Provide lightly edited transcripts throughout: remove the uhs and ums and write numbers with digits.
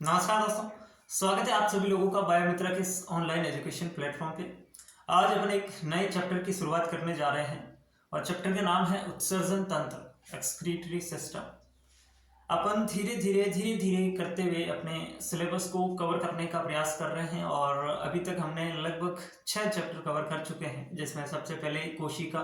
नमस्कार दोस्तों। स्वागत है आप सभी लोगों का बायोमित्रा के इस ऑनलाइन एजुकेशन प्लेटफॉर्म पे। आज अपन एक नए चैप्टर की शुरुआत करने जा रहे हैं और चैप्टर का नाम है उत्सर्जन तंत्र, एक्सक्रीटरी सिस्टम। अपन धीरे धीरे करते हुए अपने सिलेबस को कवर करने का प्रयास कर रहे हैं और अभी तक हमने लगभग 6 चैप्टर कवर कर चुके हैं, जिसमें सबसे पहले कोशिका,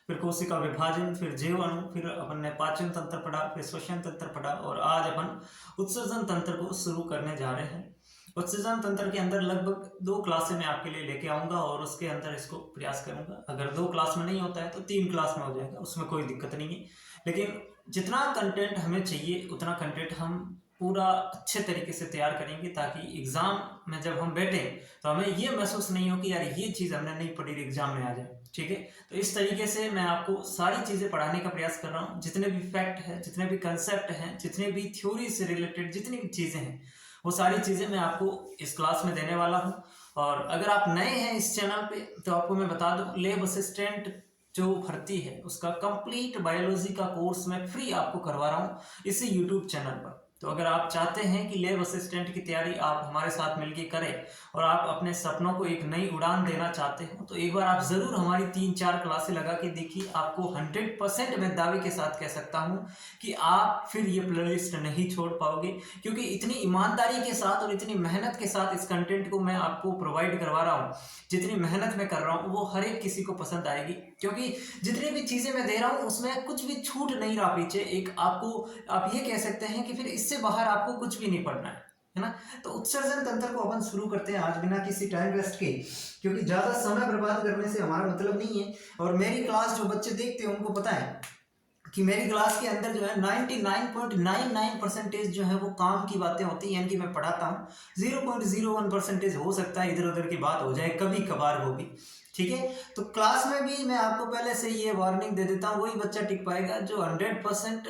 फिर कोशिका विभाजन, फिर जीव अणु, फिर अपन ने पाचन तंत्र पढ़ा, फिर श्वसन तंत्र पढ़ा और आज अपन उत्सर्जन तंत्र को शुरू करने जा रहे हैं। उत्सर्जन तंत्र के अंदर लगभग 2 क्लासें मैं आपके लिए लेके आऊंगा और उसके अंदर इसको प्रयास करूंगा। अगर 2 क्लास में नहीं होता है तो 3 क्लास में हो जाएगा, उसमें कोई दिक्कत नहीं है। लेकिन जितना कंटेंट हमें चाहिए उतना कंटेंट हम पूरा अच्छे तरीके से तैयार करेंगे, ताकि एग्जाम में जब हम बैठे तो हमें ये महसूस नहीं हो कि यार ये चीज़ हमने नहीं पढ़ी, एग्जाम में आ जाए। ठीक है, तो इस तरीके से मैं आपको सारी चीज़ें पढ़ाने का प्रयास कर रहा हूँ। जितने भी फैक्ट हैं, जितने भी कंसेप्ट हैं, जितने भी थ्योरी से रिलेटेड जितनी भी चीज़ें हैं, वो सारी चीज़ें मैं आपको इस क्लास में देने वाला हूँ। और अगर आप नए हैं इस चैनल पे तो आपको मैं बता दूं, लैब असिस्टेंट जो भर्ती है उसका कंप्लीट बायोलॉजी का कोर्स मैं फ्री आपको करवा रहा हूँ इसी यूट्यूब चैनल पर। तो अगर आप चाहते हैं कि लैब असिस्टेंट की तैयारी आप हमारे साथ मिलकर करें और आप अपने सपनों को एक नई उड़ान देना चाहते हो, तो एक बार आप ज़रूर हमारी 3-4 क्लासें लगा के देखिए। आपको 100% मैं दावे के साथ कह सकता हूँ कि आप फिर ये प्लेलिस्ट नहीं छोड़ पाओगे, क्योंकि इतनी ईमानदारी के साथ और इतनी मेहनत के साथ इस कंटेंट को मैं आपको प्रोवाइड करवा रहा हूँ। जितनी मेहनत मैं कर रहा हूँ वो हर एक किसी को पसंद आएगी, क्योंकि जितनी भी चीज़ें मैं दे रहा हूँ उसमें कुछ भी छूट नहीं रहा पीछे। एक आपको आप ये कह सकते हैं कि फिर इससे बाहर आपको कुछ भी नहीं पढ़ना है ना। तो उत्सर्जन तंत्र को अपन शुरू करते हैं आज बिना किसी टाइम वेस्ट के, क्योंकि ज़्यादा समय बर्बाद करने से हमारा मतलब नहीं है। और मेरी क्लास जो बच्चे देखते हैं उनको पता है कि मेरी क्लास के अंदर जो है 99.99% जो है वो काम की बातें होती हैं, यानी कि मैं पढ़ाता हूँ। 0.01% हो सकता है इधर उधर की बात हो जाए कभी कभार, वो भी ठीक है। तो क्लास में भी मैं आपको पहले से ये वार्निंग दे देता हूँ, वही बच्चा टिक पाएगा जो 100%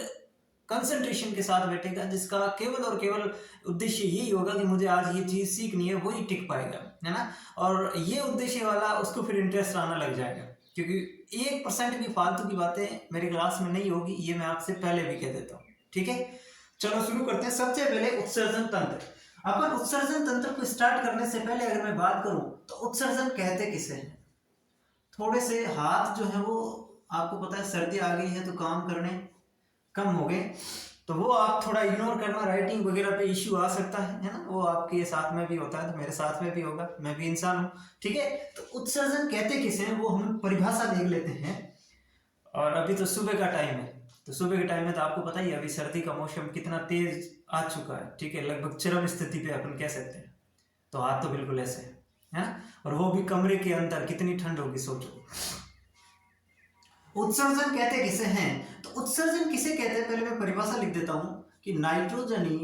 कंसंट्रेशन के साथ बैठेगा, जिसका केवल और केवल उद्देश्य यही होगा कि मुझे आज ये चीज़ सीखनी है, वही टिक पाएगा, है ना। और ये उद्देश्य वाला उसको फिर इंटरेस्ट आना लग जाएगा, क्योंकि 1% भी फालतू की बातें मेरी क्लास में नहीं होगी, ये मैं आपसे पहले भी कह देता हूँ। ठीक है, चलो शुरू करते हैं। सबसे पहले उत्सर्जन तंत्र। अपन उत्सर्जन तंत्र को स्टार्ट करने से पहले अगर मैं बात करूं तो उत्सर्जन कहते किसे हैं। थोड़े से हाथ जो है वो, आपको पता है सर्दी आ गई है तो काम करने कम हो गए, तो वो आप थोड़ा इग्नोर करना, राइटिंग वगैरह पे इश्यू आ सकता है ना। वो आपके साथ में भी होता है तो मेरे साथ में भी होगा, मैं भी इंसान हूँ। ठीक है, तो उत्सर्जन कहते किसे हैं वो हम परिभाषा देख लेते हैं। और अभी तो सुबह का टाइम है, तो सुबह के टाइम में तो आपको पता ही है अभी सर्दी का मौसम कितना तेज आ चुका है। ठीक है, लगभग चरम स्थिति पे अपन कह सकते हैं। तो हाथ तो बिल्कुल ऐसे है ना, और वो भी कमरे के अंदर, कितनी ठंड होगी सोचो। उत्सर्जन कहते किसे हैं, तो उत्सर्जन किसे कहते हैं पहले मैं परिभाषा लिख देता हूं कि नाइट्रोजनी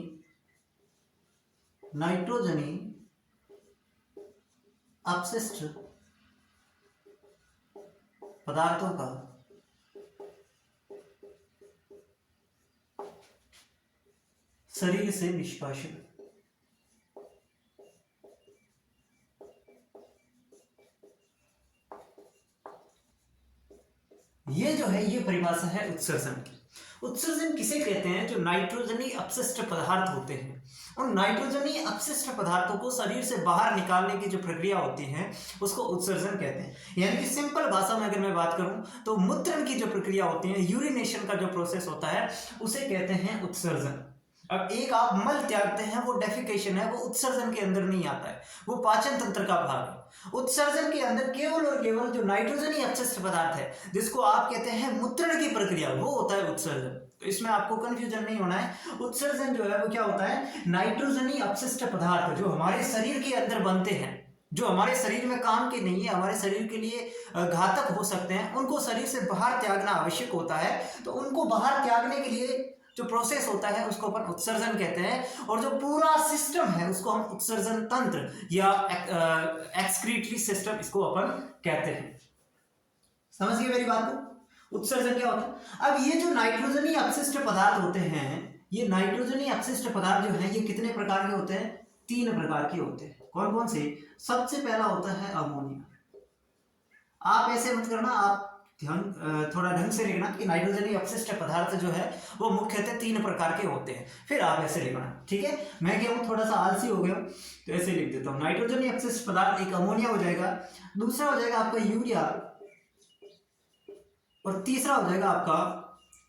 अपशिष्ट पदार्थों का शरीर से निष्कासन। ये जो है ये परिभाषा है उत्सर्जन की। उत्सर्जन किसे कहते हैं, जो नाइट्रोजनी अपशिष्ट पदार्थ होते हैं, उन नाइट्रोजनी अपशिष्ट पदार्थों को शरीर से बाहर निकालने की जो प्रक्रिया होती है उसको उत्सर्जन कहते हैं। यानी कि सिंपल भाषा में अगर मैं बात करूं तो मूत्रण की जो प्रक्रिया होती है, यूरिनेशन का जो प्रोसेस होता है, उसे कहते हैं उत्सर्जन। अब एक आप मल त्यागते हैं, वो डेफिकेशन है, वो उत्सर्जन के अंदर नहीं आता है, वो पाचन तंत्र का भाग है। उत्सर्जन के अंदर केवल और केवल जो नाइट्रोजनी अपशिष्ट पदार्थ है, जिसको आप कहते हैं मूत्रण की प्रक्रिया, वो होता है उत्सर्जन। तो इसमें आपको कंफ्यूजन नहीं होना है। उत्सर्जन जो है वो क्या होता है, नाइट्रोजनी अपशिष्ट पदार्थ जो हमारे शरीर के अंदर बनते हैं, जो हमारे शरीर में काम के नहीं है, हमारे शरीर के लिए घातक हो सकते हैं, उनको शरीर से बाहर त्यागना आवश्यक होता है। तो उनको बाहर त्यागने के लिए जो प्रोसेस होता है उसको अपन उत्सर्जन कहते हैं। और जो पूरा सिस्टम है उसको हम उत्सर्जन तंत्र या एक्सक्रीटरी सिस्टम इसको अपन कहते हैं। समझ गए मेरी बात को, उत्सर्जन क्या होता है। अब ये जो नाइट्रोजनी अपशिष्ट पदार्थ होते हैं, ये नाइट्रोजनी अपशिष्ट पदार्थ जो है ये कितने प्रकार के होते हैं, 3 प्रकार के होते हैं। कौन कौन से, सबसे पहला होता है अमोनिया। आप ऐसे मत करना, आप थोड़ा ढंग से लिखना कि नाइट्रोजनी अपशिष्ट पदार्थ जो है वो मुख्यतः 3 प्रकार के होते हैं। फिर आप ऐसे लिखना, ठीक है। मैं क्या हूँ, थोड़ा सा आलसी हो गया हूँ, तो ऐसे लिख देता हूँ। नाइट्रोजनी अपशिष्ट पदार्थ एक अमोनिया हो जाएगा, दूसरा हो जाएगा आपका यूरिया, और तीसरा हो जाएगा आपका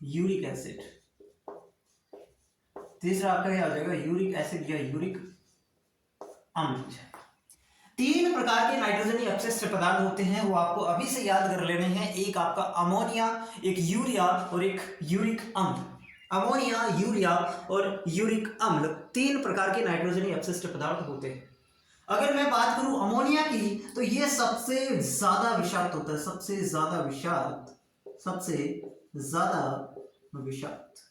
यूरिक एसिड। तीसरा आपका क्या हो जाएगा, यूरिक एसिड या यूरिक अम्ल। 3 प्रकार के नाइट्रोजनी अपशिष्ट पदार्थ होते हैं, वो आपको अभी से याद कर लेने हैं। एक आपका अमोनिया, एक यूरिया और एक यूरिक अम्ल। अमोनिया, यूरिया और यूरिक अम्ल 3 प्रकार के नाइट्रोजनी अपशिष्ट पदार्थ होते हैं। अगर मैं बात करूं अमोनिया की, तो ये सबसे ज्यादा विषाक्त होता है, सबसे ज्यादा विषाक्त, सबसे ज्यादा विषाक्त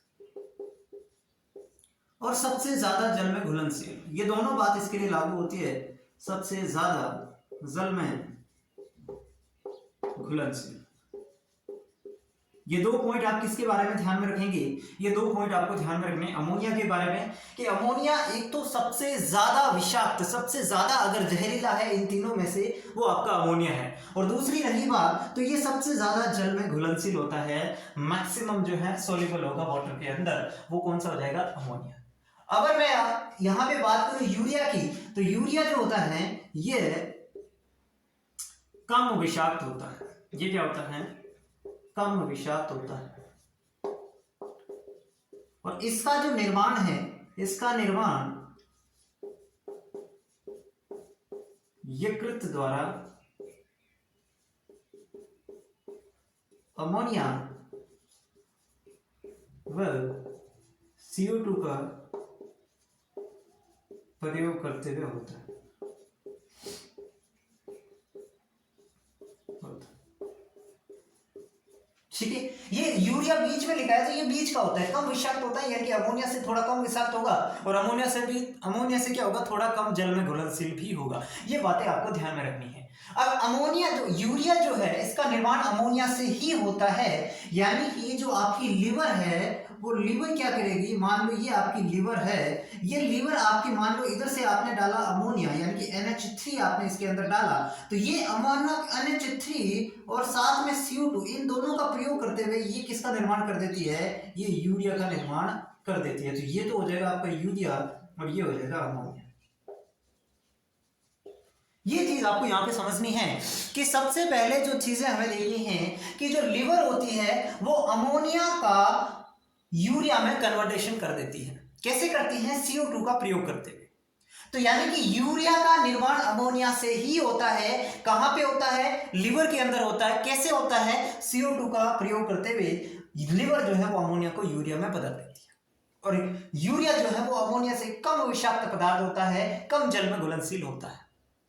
और सबसे ज्यादा जल में घुलनशील। ये दोनों बात इसके लिए लागू होती है, सबसे ज्यादा जल में घुलनशील। ये 2 पॉइंट आप किसके बारे में ध्यान में रखेंगे, ये 2 पॉइंट आपको ध्यान में रखने अमोनिया के बारे में, कि अमोनिया एक तो सबसे ज्यादा विषाक्त, सबसे ज्यादा अगर जहरीला है इन तीनों में से, वो आपका अमोनिया है। और दूसरी रही बात, तो ये सबसे ज्यादा जल में घुलनशील होता है, मैक्सिमम जो है सोल्यूबल होगा वाटर के अंदर, वो कौन सा हो जाएगा, अमोनिया। अगर मैं यहां पे बात करूं यूरिया की, तो यूरिया जो होता है ये कम विषाक्त होता है। ये क्या होता है, कम विषाक्त होता है। और इसका जो निर्माण है, इसका निर्माण यकृत द्वारा अमोनिया व CO2 का प्रयोग करते हुए होता है। ठीक है, ये यूरिया बीच में लिखा है, तो ये बीच का होता है, कम विषाक्त होता है, यानी कि अमोनिया से थोड़ा कम विषाक्त होगा, और अमोनिया से क्या होगा, थोड़ा कम जल में घुलनशील भी होगा। ये बातें आपको ध्यान में रखनी है। अब अमोनिया जो यूरिया जो है, इसका निर्माण अमोनिया से ही होता है, यानी कि ये जो आपकी लिवर है, वो लिवर क्या करेगी, मान लो ये आपकी लिवर है, ये लिवर आपकी, मान लो इधर से आपने डाला अमोनिया, यानी कि NH3 आपने इसके अंदर डाला, तो ये अमोनिया NH3 और साथ में CO2, इन दोनों का प्रयोग करते हुए ये किसका निर्माण कर देती है, ये यूरिया का निर्माण कर देती है। तो ये तो हो जाएगा आपका यूरिया और ये हो जाएगा अमोनिया। ये चीज आपको यहां पे समझनी है कि सबसे पहले जो चीजें हमें देखनी है कि जो लिवर होती है वो अमोनिया का यूरिया में कन्वर्टेशन कर देती है। कैसे करती है, CO2 का प्रयोग करते हुए। तो यानी कि यूरिया का निर्माण अमोनिया से ही होता है। कहां पे होता है, लिवर के अंदर होता है। कैसे होता है, CO2 का प्रयोग करते हुए लिवर जो है वो अमोनिया को यूरिया में बदल देती है, और यूरिया जो है वो अमोनिया से कम विषाक्त पदार्थ होता है, कम जल में घुलनशील होता है।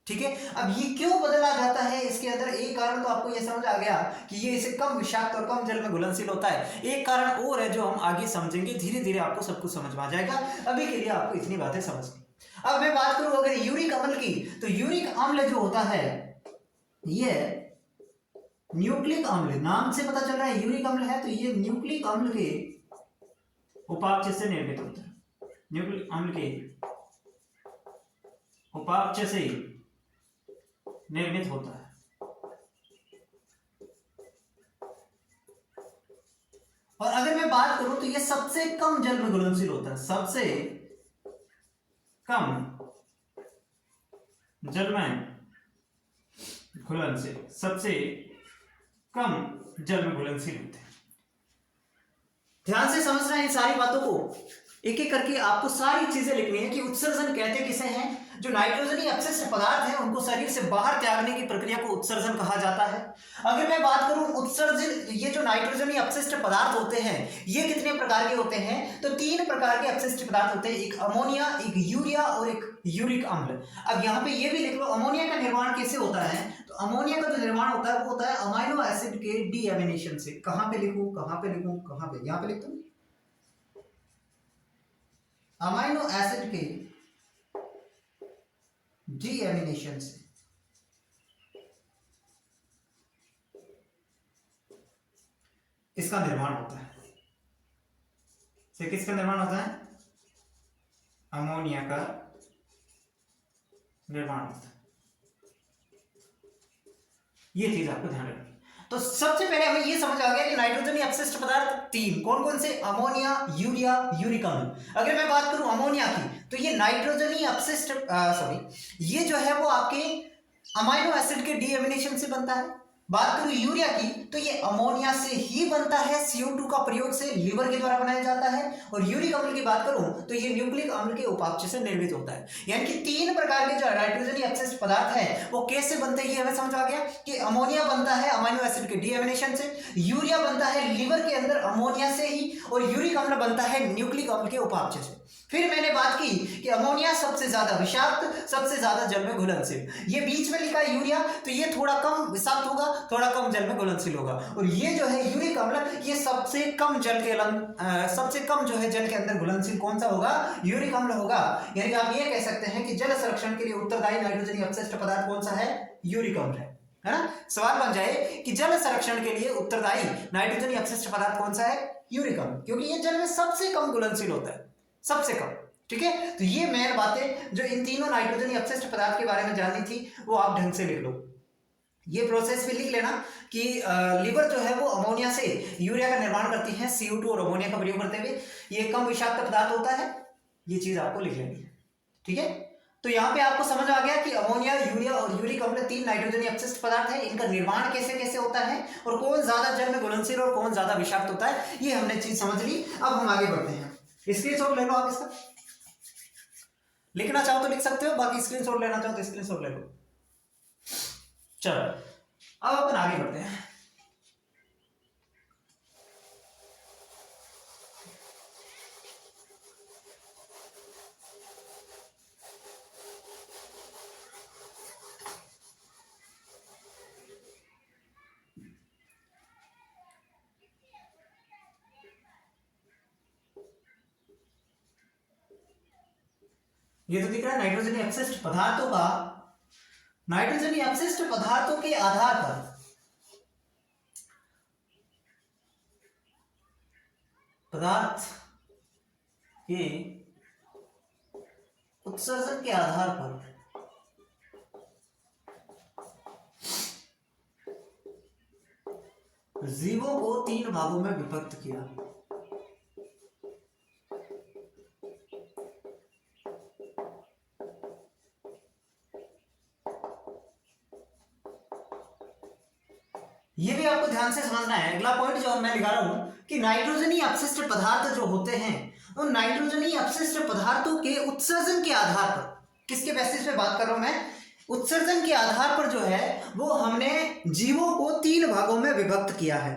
ठीक है, अब ये क्यों बदला जाता है, इसके अंदर एक कारण तो आपको ये समझ आ गया कि ये इसे कम विषाक्त और कम जल में घुलनशील होता है। एक कारण और है जो हम आगे समझेंगे, धीरे धीरे आपको सब कुछ समझ में आ जाएगा। अभी के लिए आपको इतनी बातें समझनी। अब मैं बात करूं अगर यूरिक अम्ल की, तो यूरिक अम्ल जो होता है ये न्यूक्लिक अम्ल, नाम से पता चल रहा है यूरिक अम्ल है, तो ये न्यूक्लिक अम्ल के उपापचय से निर्मित होता है। न्यूक्लिक अम्ल के उपापचय से निर्मित होता है। और अगर मैं बात करूं तो ये सबसे कम जल में घुलनशील होता है, सबसे कम जल में घुलनशील, सबसे कम जल में घुलनशील होते हैं। ध्यान से समझना है इन सारी बातों को, एक एक करके आपको सारी चीजें लिखनी है कि उत्सर्जन कहते किसे हैं। जो नाइट्रोजनी अपशिष्ट पदार्थ हैं उनको शरीर से बाहर त्यागने की प्रक्रिया को उत्सर्जन कहा जाता है। अगर मैं बात करूं उत्सर्जन, ये जो नाइट्रोजनी अपशिष्ट पदार्थ होते हैं ये कितने प्रकार के होते हैं, तो 3 प्रकार के अपशिष्ट पदार्थ होते हैं, एक अमोनिया, एक यूरिया और एक यूरिक अम्ल। अब यहाँ पे ये भी लिख लो अमोनिया का निर्माण कैसे होता है, तो अमोनिया का जो निर्माण होता है वो होता है अमाइनो एसिड के डीएमिनेशन से। कहां पे लिखूं, कहां पे लिखूं, कहां पे, यहां पे लिखता हूं, अमाइनो एसिड के डीएमिनेशन से इसका निर्माण होता है। से किसका निर्माण होता है, अमोनिया का निर्माण होता है। ये चीज आपको ध्यान रखनी। तो सबसे पहले हमें ये समझ आ गया कि नाइट्रोजन अपशिष्ट पदार्थ तीन कौन कौन से, अमोनिया, यूरिया, यूरिक अम्ल। अगर मैं बात करूं अमोनिया की, तो ये नाइट्रोजनी अपशिष्ट ये जो है वो आपके अमाइनो एसिड के डीएमिनेशन से बनता है। बात करूं यूरिया की, तो ये अमोनिया से ही बनता है, CO2 का प्रयोग से लीवर के द्वारा बनाया जाता है। और यूरिक अम्ल की बात करूं तो ये न्यूक्लिक अम्ल के उपापचय से निर्मित होता है। यानी कि तीन प्रकार के जो नाइट्रोजनी अपशिष्ट पदार्थ है वो कैसे बनते हैं, ये हमें समझ आ गया कि अमोनिया बनता है अमाइनो एसिड के डीएमिनेशन से, यूरिया बनता है लीवर के अंदर अमोनिया से ही, और यूरिक अम्ल बनता है न्यूक्लिक अम्ल के उपापचय से। फिर मैंने बात की कि अमोनिया सबसे ज्यादा विषाक्त, सबसे ज्यादा जल में घुलनशील। ये बीच में लिखा यूरिया, तो ये थोड़ा कम विषाक्त होगा, थोड़ा कम जल में घुलनशील होगा। और ये जो है यूरिक अम्ल, ये सबसे कम जल के सबसे कम जो है जल के अंदर घुलनशील कौन सा होगा, यूरिक अम्ल होगा। यानी कि आप ये कह सकते हैं कि जल संरक्षण के लिए उत्तरदायी नाइट्रोजनी अपशिष्ट पदार्थ कौन सा है, यूरिक अम्ल है ना। सवाल बन जाए कि जल संरक्षण के लिए उत्तरदायी नाइट्रोजनी अपशिष्ट पदार्थ कौन सा है, यूरिक अम्ल, क्योंकि ये जल में सबसे कम घुलनशील होता है, सबसे कम। ठीक है, तो ये मेन बातें जो इन तीनों नाइट्रोजनी अपशिष्ट पदार्थ के बारे में जाननी थी वो आप ढंग से लिख लो। ये प्रोसेस भी लिख लेना कि लीवर जो है वो अमोनिया से यूरिया का निर्माण करती है CO2 और अमोनिया का प्रयोग करते हुए। ये कम विषाक्त पदार्थ होता है, ये चीज आपको लिख लेनी है। ठीक है, तो यहाँ पे आपको समझ आ गया कि अमोनिया, यूरिया और यूरिक अम्ल तीन नाइट्रोजनी अपशिष्ट पदार्थ है। इनका निर्माण कैसे कैसे होता है और कौन ज्यादा जल में घुलनशील और कौन ज्यादा विषाक्त होता है, ये हमने चीज समझ ली। अब हम आगे बढ़ते हैं। स्क्रीनशॉट ले लो आप इसका, लिखना चाहो तो लिख सकते हो, बाकी स्क्रीनशॉट लेना चाहो तो स्क्रीनशॉट ले लो। चलो अब अपन आगे बढ़ते हैं। ये तो दिख रहा है नाइट्रोजनी अपशिष्ट पदार्थों का, नाइट्रोजनी अपशिष्ट पदार्थों के आधार पर पदार्थ के उत्सर्जन के आधार पर जीवों को तीन भागों में विभक्त किया। ये भी आपको ध्यान से समझना है। अगला पॉइंट जो मैं लिखा रहा हूं कि नाइट्रोजनी अपशिष्ट पदार्थ जो होते हैं उन नाइट्रोजनी अपशिष्ट पदार्थों के उत्सर्जन के आधार पर, किसके बेसिस पे बात कर रहा हूं मैं, उत्सर्जन के आधार पर जो है वो हमने जीवों को तीन भागों में विभक्त किया है।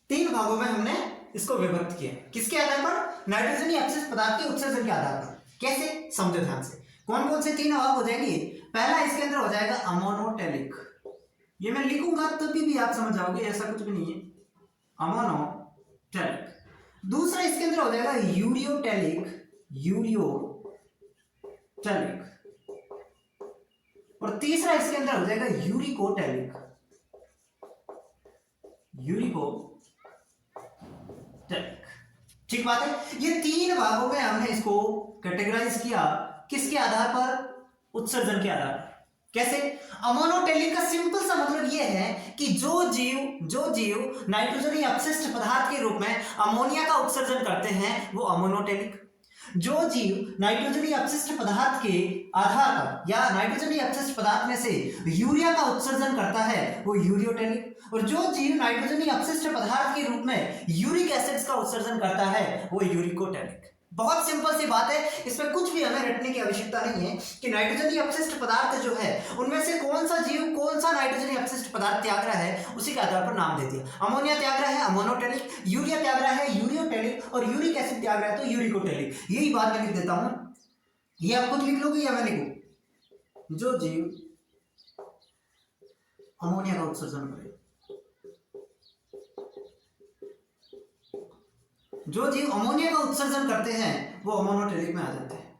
तीन भागों में हमने इसको विभक्त किया। किसके आधार पर, नाइट्रोजनी अपशिष्ट पदार्थ के उत्सर्जन के आधार पर। कैसे, समझो ध्यान से। कौन कौन से तीन भाग हो जाएंगे, पहला इसके अंदर हो जाएगा अमोनोटेलिक, ये मैं लिखूंगा तभी भी आप समझ जाओगे, ऐसा कुछ भी नहीं है, अमोनोटेलिक। दूसरा इसके अंदर हो जाएगा यूरियोटेलिक, और तीसरा इसके अंदर हो जाएगा यूरिकोटेलिक। ठीक बात है। ये तीन भागों में हमने इसको कैटेगराइज किया, किसके आधार पर, उत्सर्जन के आधार पर। कैसे, अमोनोटेलिक का सिंपल सा मतलब यह है कि जो जीव नाइट्रोजनी अपशिष्ट पदार्थ के रूप में अमोनिया का उत्सर्जन करते हैं वो अमोनोटेलिक, जो जीव नाइट्रोजनी अपशिष्ट पदार्थ के आधार पर या नाइट्रोजनी अपशिष्ट पदार्थ में से यूरिया का उत्सर्जन करता है वो यूरियोटेलिक, और जो जीव नाइट्रोजनी अपशिष्ट पदार्थ के रूप में यूरिक एसिड्स का उत्सर्जन करता है वो यूरिकोटेलिक। बहुत सिंपल सी बात है, इसमें कुछ भी हमें रटने की आवश्यकता नहीं है कि नाइट्रोजनी अपशिष्ट पदार्थ जो है उनमें से कौन सा जीव कौन सा नाइट्रोजनी अपशिष्ट पदार्थ त्याग रहा है उसी के आधार पर नाम दे दिया। अमोनिया त्याग रहा है अमोनोटेलिक, यूरिया त्याग रहा है यूरियोटेलिक, और यूरिक एसिड त्याग रहा है तो यूरिकोटेलिक। यही बात मैं लिख देता हूं, ये आप खुद लिख लोगे या मैं लिखूं, जो जीव अमोनिया का उत्सर्जन करे, जो जीव अमोनिया का उत्सर्जन करते हैं वो अमोनोटेलिक में आ जाते हैं।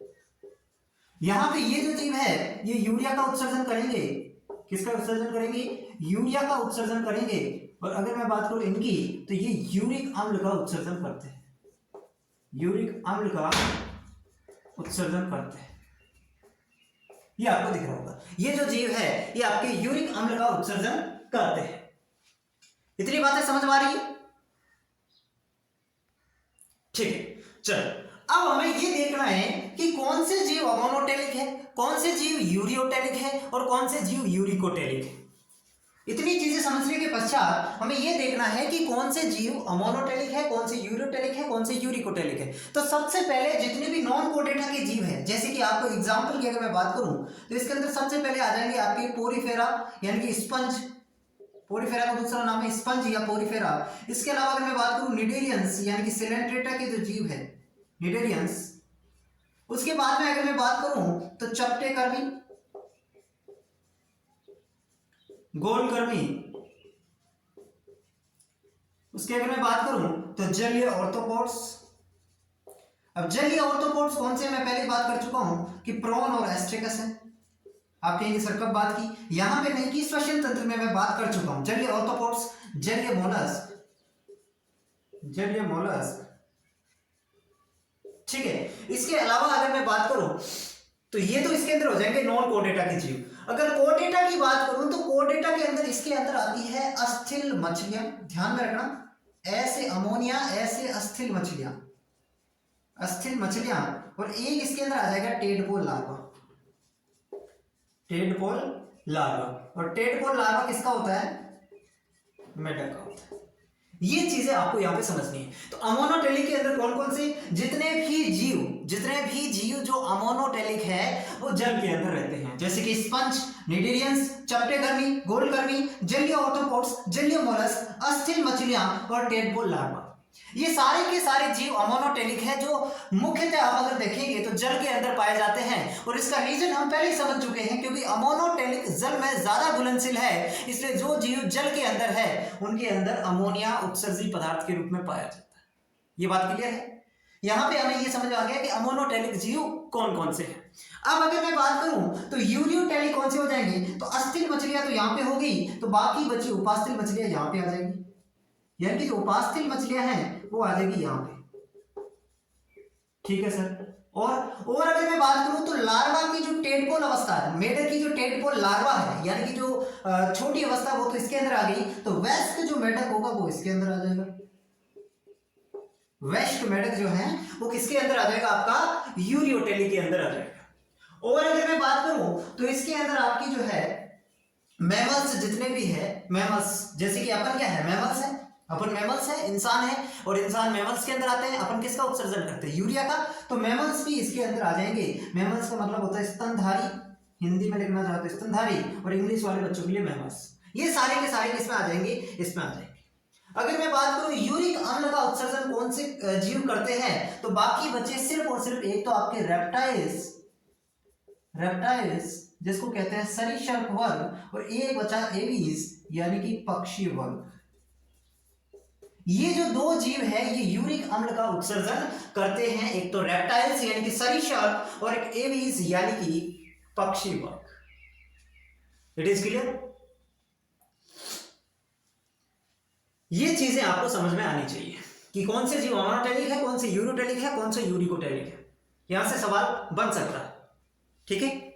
यहां पे ये जो जीव है ये यूरिया का उत्सर्जन करेंगे, किसका उत्सर्जन करेंगे, यूरिया का उत्सर्जन करेंगे। और अगर मैं बात करूं इनकी तो ये यूरिक अम्ल का उत्सर्जन करते हैं, यूरिक अम्ल का उत्सर्जन करते हैं। ये आपको दिख रहा होगा। ये जो जीव है ये आपके यूरिक अम्ल का उत्सर्जन करते हैं। इतनी बातें समझ में आ रही है? ठीक है, चलो अब हमें ये देखना है कि कौन से जीव अमोनोटेलिक है, कौन से जीव यूरियोटेलिक है और कौन से जीव यूरिकोटेलिक है। इतनी चीजें समझने के पश्चात हमें यह देखना है कि कौन से जीव अमोनोटेलिक है, कौन से यूरियोटेलिक है, कौन से यूरिकोटेलिक है। तो सबसे पहले जितने भी नॉन कोडेटा के जीव हैं, जैसे कि आपको एग्जांपल की अगर मैं बात करूं तो इसके अंदर सबसे पहले आ जाएंगे आपके पोरीफेरा यानी कि स्पंज। पोरीफेरा का दूसरा नाम है स्पंज या पोरीफेरा। इसके अलावा अगर मैं बात करूं निडेरियंस यानी कि सिलेंट्रेटा के जो जीव है निडेरियंस। उसके बाद में अगर मैं बात करूं तो चपटेकर्मी, गोलकर्मी। उसके अगर मैं बात करूं तो जलीय ऑर्थोपोड्स। अब जलीय ऑर्थोपोड्स कौन से, मैं पहले बात कर चुका हूं कि प्रॉन और एस्ट्रिकस है। आप कहेंगे सर कब बात की, यहां पे नहीं की, श्वसन तंत्र में मैं बात कर चुका हूं। जलीय ऑर्थोपोड्स, जलीय मोलस्क, जलीय मोलस्क, ठीक है। इसके अलावा अगर मैं बात करूं तो ये तो इसके अंदर हो जाएंगे नॉन कोडेटा के जीव। अगर कोडेटा की बात करूं तो कोडेटा के अंदर इसके अंदर आती है अस्थिल मछलियां। ध्यान में रखना, ऐसे अमोनिया, ऐसे अस्थिल मछलियां, अस्थिल मछलियां। और एक इसके अंदर आ जाएगा टेडपोल लार्वा, टेडपोल लार्वा। और टेडपोल लार्वा किसका होता है, मेढक का होता है। ये चीजें आपको यहां पे समझनी है। तो अमोनोटेलिक के अंदर कौन कौन से, जितने भी जीव जो अमोनोटेलिक है वो जल के अंदर रहते हैं, जैसे कि स्पंज, निडेरियंस, चपटेकर्मी, गोलकर्मी, जलीय ऑर्थोपोड्स, जलीय मोलस्क, अस्थिल मछलियां और टेडपोल लार्वा। ये सारे के सारे जीव अमोनोटेलिक है, जो मुख्यतः आप अगर देखेंगे तो जल के अंदर पाए जाते हैं। और इसका रीजन हम पहले ही समझ चुके हैं, क्योंकि अमोनोटेलिक जल में ज्यादा घुलनशील है, इसलिए जो जीव जल के अंदर है उनके अंदर अमोनिया उत्सर्जी पदार्थ के रूप में पाया जाता है। ये बात क्लियर है? यहां पे हमें ये समझ आ गया कि अमोनोटेलिक जीव कौन कौन से हैं। अब अगर मैं बात करूं तो यूरियोटेलिक कौन से हो जाएंगे, तो अस्थिल मछलियां तो यहां पे हो गई, तो बाकी बची उपास्थल मछलियां यहां पे आ जाएंगी, यानी कि जो उपास्थल मछलियां हैं वो आ जाएगी यहां पे। ठीक है सर। और अगर मैं बात करूं तो लार्वा की जो टेडपोल अवस्था है, मेढक की जो टेडपोल लार्वा है, यानी कि जो छोटी अवस्था, वो तो इसके अंदर आ गई। तो वयस्क जो मेढक होगा वो इसके अंदर आ जाएगा। वयस्क मेढक जो है वो किसके अंदर आ जाएगा, आपका यूरियोटेलिक के अंदर आ जाएगा। और अगर मैं बात करूं तो इसके अंदर आपकी जो है मैमल्स जितने भी है, मैमल्स जैसे कि अपन क्या है, मैमल्स है, अपन मैमल्स है, इंसान है, और इंसान मैमल्स के अंदर आते हैं। अपन किसका उत्सर्जन करते हैं, यूरिया का। तो मैमल्स भी इसके अंदर आ जाएंगे। मैमल्स का मतलब होता है स्तनधारी, हिंदी में लिखना चाहते हैं स्तनधारी, और इंग्लिश वाले बच्चों के लिए मैमल्स। ये सारे के सारे किसमें आ जाएंगे, इसमें आ जाएंगे। अगर मैं बात करूं यूरिक अम्ल का उत्सर्जन कौन से जीव करते हैं, तो बाकी बचे सिर्फ और सिर्फ एक तो आपके रेप्टाइल्स, रेप्टाइल्स जिसको कहते हैं सरीसृप वर्ग, और एक बचा एवीज यानी कि पक्षी वर्ग। ये जो दो जीव है ये यूरिक अम्ल का उत्सर्जन करते हैं, एक तो रेप्टाइल्स यानी कि सरीसृप और एक एवीज यानी कि पक्षी वर्ग। It is clear? ये चीजें आपको समझ में आनी चाहिए कि कौन से जीव अमोनोटेलिक है, कौन से यूरियोटेलिक है, कौन से यूरिकोटेलिक है। यहां से सवाल बन सकता है। ठीक है।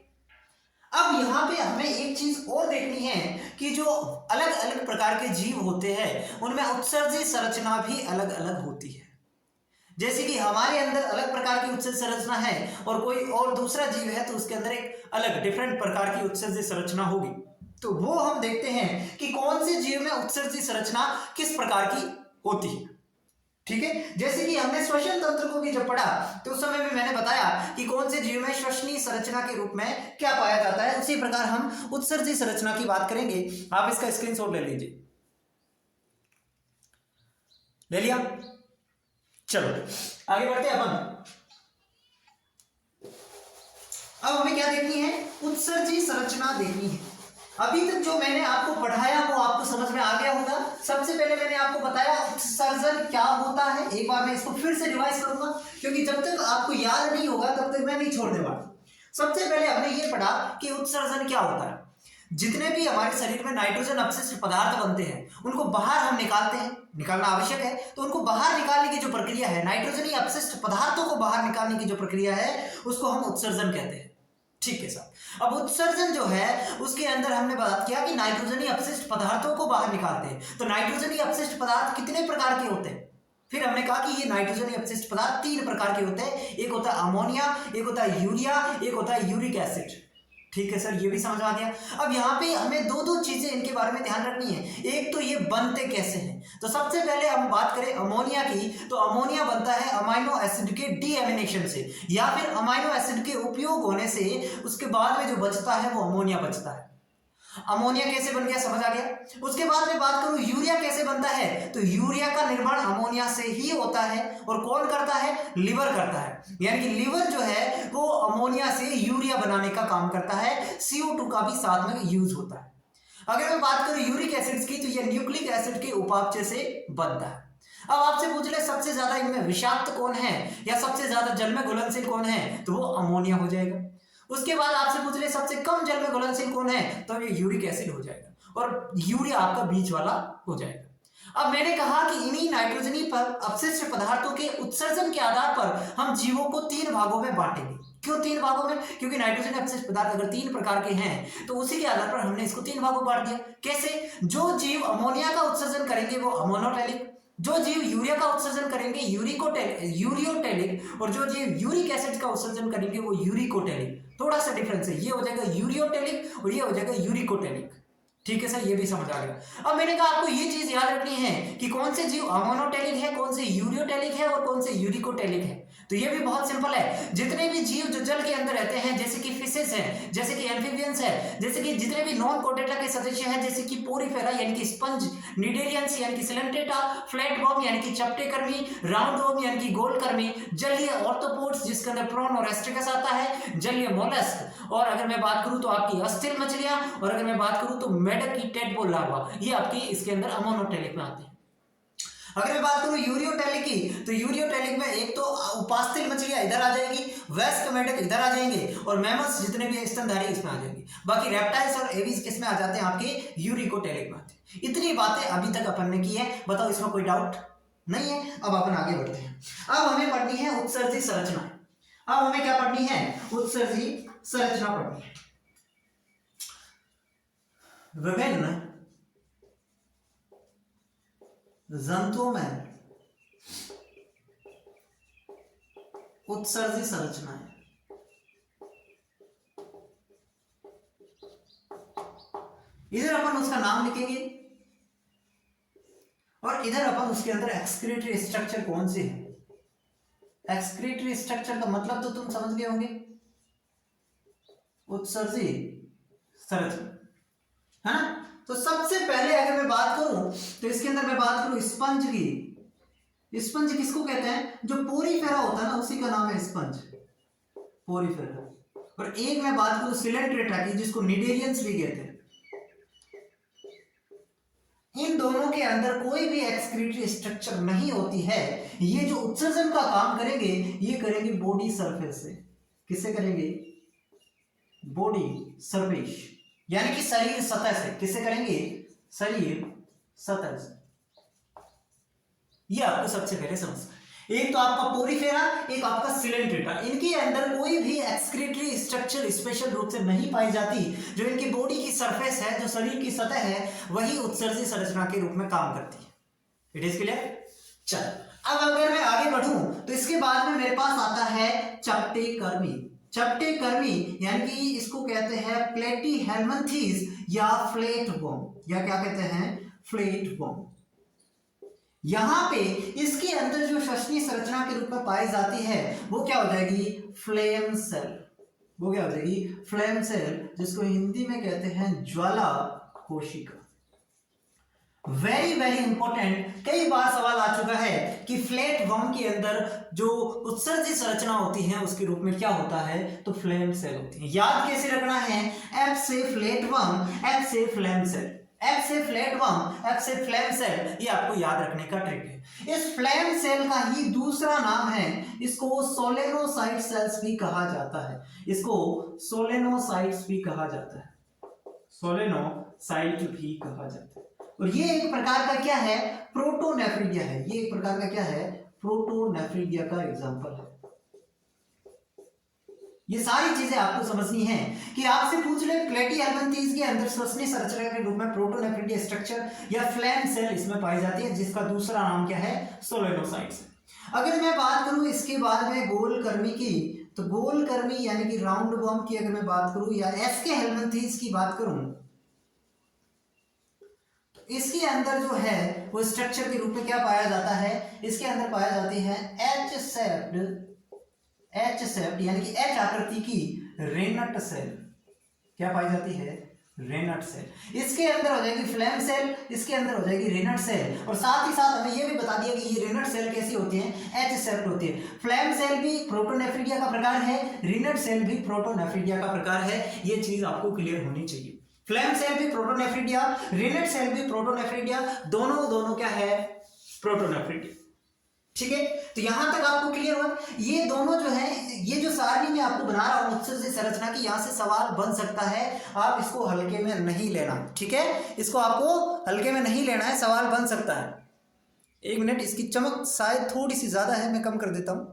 अब यहां पे हमें एक चीज और देखनी है कि जो अलग अलग प्रकार के जीव होते हैं उनमें उत्सर्जी संरचना भी अलग अलग होती है। जैसे कि हमारे अंदर अलग प्रकार की उत्सर्जी संरचना है और कोई और दूसरा जीव है तो उसके अंदर एक अलग डिफरेंट प्रकार की उत्सर्जी संरचना होगी। तो वो हम देखते हैं कि कौन से जीव में उत्सर्जी संरचना किस प्रकार की होती है। ठीक है। जैसे कि हमने श्वसन तंत्र को भी जब पढ़ा तो उस समय भी मैंने बताया कि कौन से जीव में श्वसनीय संरचना के रूप में क्या पाया जाता है। उसी प्रकार हम उत्सर्जी संरचना की बात करेंगे। आप इसका स्क्रीनशॉट ले लीजिए। ले लिया? चलो आगे बढ़ते हैं अपन। अब हमें क्या देखनी है, उत्सर्जी संरचना देखनी है। अभी तक जो मैंने आपको पढ़ाया वो आपको समझ में आ गया होगा। सबसे पहले मैंने आपको बताया उत्सर्जन क्या होता है। एक बार मैं इसको फिर से रिवाइज करूंगा क्योंकि जब तक आपको याद नहीं होगा तब तक मैं नहीं छोड़ने वाला। सबसे पहले हमने ये पढ़ा कि उत्सर्जन क्या होता है। जितने भी हमारे शरीर में नाइट्रोजन अपशिष्ट पदार्थ बनते हैं उनको बाहर हम निकालते हैं, निकालना आवश्यक है। तो उनको बाहर निकालने की जो प्रक्रिया है, नाइट्रोजन अपशिष्ट पदार्थों को बाहर निकालने की जो प्रक्रिया है उसको हम उत्सर्जन कहते हैं। ठीक है साहब। अब उत्सर्जन जो है उसके अंदर हमने बात किया कि नाइट्रोजनी अपशिष्ट पदार्थों को बाहर निकालते हैं। तो नाइट्रोजनी अपशिष्ट पदार्थ कितने प्रकार के होते हैं? फिर हमने कहा कि ये नाइट्रोजनी अपशिष्ट पदार्थ 3 प्रकार के होते हैं। एक होता है अमोनिया, एक होता है यूरिया, एक होता है यूरिक एसिड। ठीक है सर, ये भी समझ आ गया। अब यहाँ पे हमें दो चीजें इनके बारे में ध्यान रखनी है। एक तो ये बनते कैसे हैं। तो सबसे पहले हम बात करें अमोनिया की, तो अमोनिया बनता है अमाइनो एसिड के डीएमिनेशन से, या फिर अमाइनो एसिड के उपयोग होने से उसके बाद में जो बचता है वो अमोनिया बचता है। अमोनिया कैसे बन गया, समझ आ गया। उसके बाद में बात करूं यूरिया कैसे बनता है, तो यूरिया का निर्माण अमोनिया से ही होता है। और कौन करता है? लिवर करता है। यानी कि लिवर जो है वो अमोनिया से यूरिया बनाने का काम करता है। CO2 का भी साथ में यूज होता है। अगर मैं बात करूं यूरिक एसिड की, तो यह न्यूक्लिक एसिड के उपापचय से बनता है। अब आपसे पूछ ले सबसे ज्यादा इनमें विषाक्त कौन है या सबसे ज्यादा जल में घुलनशील कौन है, तो वो अमोनिया हो जाएगा। उसके बाद आपसे पूछ ले सबसे कम जल में घुलनशील कौन है, तो ये यूरिक एसिड हो जाएगा। और यूरिया आपका बीच वाला हो जाएगा। अब मैंने कहा कि इन्हीं नाइट्रोजनी पर अपशिष्ट पदार्थों के उत्सर्जन के आधार पर हम जीवों को 3 भागों में बांटेंगे। क्यों 3 भागों में? क्योंकि नाइट्रोजनी अपशिष्ट पदार्थ अगर 3 प्रकार के हैं तो उसी के आधार पर हमने इसको 3 भागों में बांट दिया। कैसे? जो जीव अमोनिया का उत्सर्जन करेंगे वो अमोनोटैलिक, जो जीव यूरिया का उत्सर्जन करेंगे यूरियोटैलिक, और जो जीव यूरिक एसिड का उत्सर्जन करेंगे वो यूरिकोटैलिक। थोड़ा सा डिफरेंस है, ये हो जाएगा यूरियोटैलिक और ये हो जाएगा यूरिकोटैलिक। ठीक है सर, ये भी समझ आ गया। अब मैंने कहा आपको ये चीज याद रखनी है कि कौन से जीव अमोनोटैलिक है, कौन से यूरियोटैलिक है और कौन से यूरिकोटैलिक है। तो ये भी बहुत सिंपल है। जितने भी जीव जो जल के अंदर रहते हैं, जैसे कि फिशेस हैं, जैसे कि एम्फीबियंस है, जैसे कि जितने भी नॉन कोटेटा के सदस्य हैं, जैसे कि पोरीफेरा यानी कि स्पंज, निडेरियंस यानी कि सिलेंट्रेटा, फ्लैटवर्म यानी कि चपटे कर्मी, राउंडवर्म यानी कि गोल कर्मी, जलीय ऑर्थोपोड्स जिसके अंदर प्रॉन और एस्ट्रिकस आता है, जलीय मोलस्क, और अगर मैं बात करूं तो आपकी अस्थिल मछलियां, और अगर मैं बात करूं तो मेढक की टेडपोल लार्वा, ये आपकी इसके अंदर अमोनोटैलिक में आते हैं। अगर मैं बात करूं यूरियोटैलिक की, तो यूरियोटैलिक में एक तो उपास्थल मछलियां इधर आ जाएगी, वयस्क मेढक इधर आ जाएंगे, और मैमल्स जितने भी स्तनधारी इसमें आ जाएंगे। बाकी रेप्टाइल्स और एवीज किस में आ जाते हैं? आपके यूरिकोटैलिक में आते हैं। इतनी बातें अभी तक अपन ने की है। बताओ इसमें कोई डाउट नहीं है? अब अपन आगे बढ़ते हैं। अब हमें पढ़नी है उत्सर्जी संरचना। अब हमें क्या पढ़नी है? उत्सर्जी संरचना पढ़नी है। विभिन्न जंतुओं में उत्सर्जी संरचनाएं। इधर अपन उसका नाम लिखेंगे और इधर अपन उसके अंदर एक्सक्रीटरी स्ट्रक्चर कौन से है। एक्सक्रीटरी स्ट्रक्चर का मतलब तो तुम समझ गए होंगे, उत्सर्जी संरचना है ना। तो सबसे पहले अगर मैं बात करूं तो इसके अंदर मैं बात करूं स्पंज की। स्पंज किसको कहते हैं? जो पोरीफेरा होता है ना, उसी का नाम है स्पंज, पोरीफेरा। और एक मैं बात करूं सिलेंट्रेटा की, जिसको निडेरियंस भी कहते हैं। इन दोनों के अंदर कोई भी एक्सक्रीटरी स्ट्रक्चर नहीं होती है। ये जो उत्सर्जन का काम करेंगे ये करेंगे बॉडी सरफेस से। किससे करेंगे? बॉडी सरफेस यानी कि शरीर सतह से। किससे करेंगे? शरीर सतह से। ये आपको सबसे पहले समझना है। एक तो आपका पोरीफेरा, एक आपका सिलेंट्रेटा। इनके अंदर कोई भी एक्सक्रीटरी स्ट्रक्चर स्पेशल रूप से नहीं पाई जाती। जो इनकी बॉडी की सरफेस है, जो शरीर की सतह है, वही उत्सर्जी संरचना के रूप में काम करती है। It is clear? चल अब अगर मैं आगे बढ़ूं तो इसके बाद में मेरे पास आता है चपटे कर्मी। चपटे कर्मी यानी कि इसको कहते हैं प्लेटीहेल्मिन्थेस या फ्लैटवर्म, या क्या कहते हैं? फ्लैटवर्म। यहां पे इसके अंदर जो श्वसनीय संरचना के रूप में पाई जाती है वो क्या हो जाएगी? Flame cell. वो क्या हो जाएगी? फ्लेम सेल, जिसको हिंदी में कहते हैं ज्वाला कोशिका। वेरी वेरी इंपॉर्टेंट, कई बार सवाल आ चुका है कि फ्लैटवर्म के अंदर जो उत्सर्जित संरचना होती है उसके रूप में क्या होता है? तो फ्लेम सेल होती है। याद कैसे रखना है? एफ से फ्लैटवर्म, एफ से फ्लेम सेल। एफ से फ्लैटवर्म, एफ से फ्लेम सेल, ये आपको याद रखने का ट्रिक है। इस फ्लेम सेल का ही दूसरा नाम है, इसको सोलेनोसाइट सेल्स भी कहा जाता है। इसको सोलेनोसाइट्स भी कहा जाता है, सोलेनोसाइट भी कहा जाता है। और ये एक प्रकार का क्या है? प्रोटोनेफ्रिडिया है। ये एक प्रकार का क्या है? प्रोटोनेफ्रिडिया का एग्जांपल है। ये सारी चीजें आपको समझनी है कि आपसे पूछ ले प्लेटीहेल्मिन्थेस के अंदर श्वसनीय संरचना के रूप में प्रोटोनेफ्रिडिया स्ट्रक्चर या फ्लैम सेल इसमें पाई जाती है, जिसका दूसरा नाम क्या है, सोलेनोसाइट्स। अगर मैं बात करूं इसके बाद में गोलकर्मी की, तो गोलकर्मी यानी कि राउंड वॉर्म की अगर मैं बात करूं या एसके हेल्मिन्थेस की बात करूं, तो इसके अंदर जो है वो स्ट्रक्चर के रूप में क्या पाया जाता है, इसके अंदर पाया जाती है एच सेप्ड यानी कि एच आकृति की रेनट सेल, क्या पाई जाती है, रेनट सेल। इसके अंदर हो जाएगी फ्लैम सेल, इसके अंदर हो जाएगी रेनट सेल, और साथ ही साथ हमें ये भी बता दिया कि ये रेनट सेल कैसी होती है, एच सेप्ड होती है। फ्लैम सेल भी प्रोटोनेफ्रिडिया का प्रकार है, रेनट सेल भी प्रोटोनेफ्रिडिया का प्रकार है, ये चीज आपको क्लियर होनी चाहिए। फ्लैम सेल भी प्रोटोनेफ्रिडिया, रेनट सेल भी प्रोटोनेफ्रिडिया, दोनों क्या है, प्रोटोनेफ्रिडिया। ठीक है, तो यहां तक आपको क्लियर हुआ। ये दोनों जो है, ये जो सारणी मैं आपको बना रहा हूं उत्सर्जक संरचना की, यहां से सवाल बन सकता है, आप इसको हल्के में नहीं लेना। ठीक है, इसको आपको हल्के में नहीं लेना है, सवाल बन सकता है। एक मिनट, इसकी चमक शायद थोड़ी सी ज्यादा है, मैं कम कर देता हूं।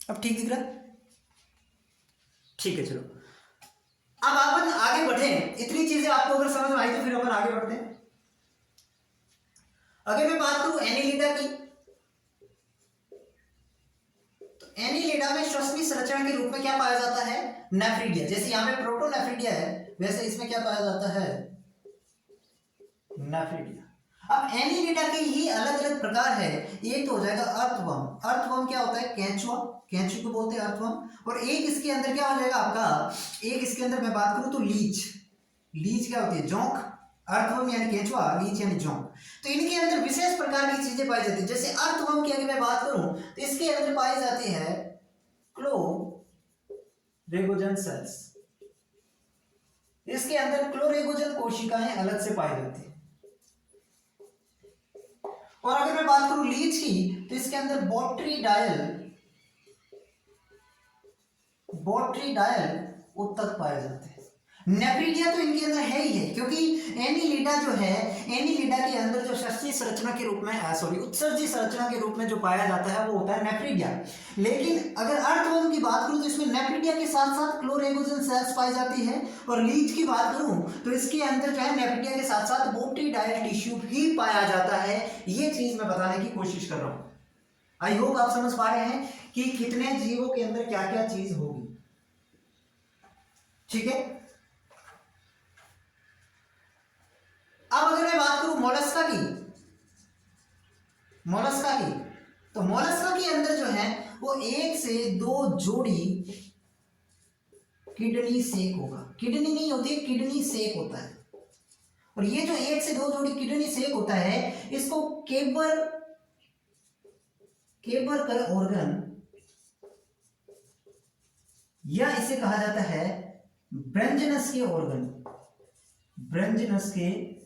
अब ठीक दिख रहा है? ठीक है, चलो अब अपन आगे बढ़े। इतनी चीजें आपको अगर समझ में आई तो फिर अपन आगे बढ़ते हैं। अगर मैं बात करूं एनिलिडा की, तो एनिलिडा में श्वसनीय संरचना के रूप में क्या पाया जाता है, नेफ्रिडिया। जैसे यहां पे प्रोटोनेफ्रिडिया है, वैसे इसमें क्या पाया जाता है, नेफ्रिडिया। अब एनिलिडा के ही अलग अलग प्रकार है। एक तो हो जाएगा अर्थवर्म। अर्थवर्म क्या होता है, केंचुआ, केंचुआ को बोलते हैं अर्थवर्म। और एक इसके अंदर क्या हो जाएगा आपका, एक इसके अंदर मैं बात करूं तो लीच। लीच क्या होती है, जोंक। अर्थवर्म यानी केंचुआ, लीच यानी जोंक। तो इनके अंदर विशेष प्रकार की चीजें पाई जाती है। जैसे अर्थवर्म की अगर मैं बात करूं तो इसके अंदर पाई जाती है क्लोरेगोजन सेल्स। इसके अंदर क्लोरेगोजन कोशिकाएं अलग से पाई जाती है। और अगर मैं बात करूं लीच की, तो इसके अंदर बोट्रीडायल उत्तक पाए जाते हैं। नेफ्रिडिया तो इनके अंदर है ही है, क्योंकि एनिलिडा जो है, एनिलिडा के अंदर जो श्वसनीय संरचना के रूप में उत्सर्जी संरचना के रूप में जो पाया जाता है वो होता है नेफ्रिडिया। लेकिन अगर अर्थवर्म की बात करूं तो इसमें नेफ्रिडिया के साथ साथ क्लोरेगोजन सेल्स पाई जाती है। और लीच की बात करूं तो इसके अंदर जो है नेफ्रिडिया के साथ साथ बोट्रीडायल टिश्यू भी पाया जाता है। ये चीज मैं बताने की कोशिश कर रहा हूं। आई होप आप समझ पा रहे हैं कि कितने जीवों के अंदर क्या क्या चीज होगी। ठीक है, अब अगर मैं बात करूं मोलस्का की, तो मोलस्का के अंदर जो है वो 1 से 2 जोड़ी किडनी सेक होगा। किडनी नहीं होती है, किडनी सेक होता है। और ये जो 1 से 2 जोड़ी किडनी सेक होता है, इसको केबर कर ऑर्गन, या इसे कहा जाता है ब्रेंजनस के ऑर्गन। ब्रेंजनस के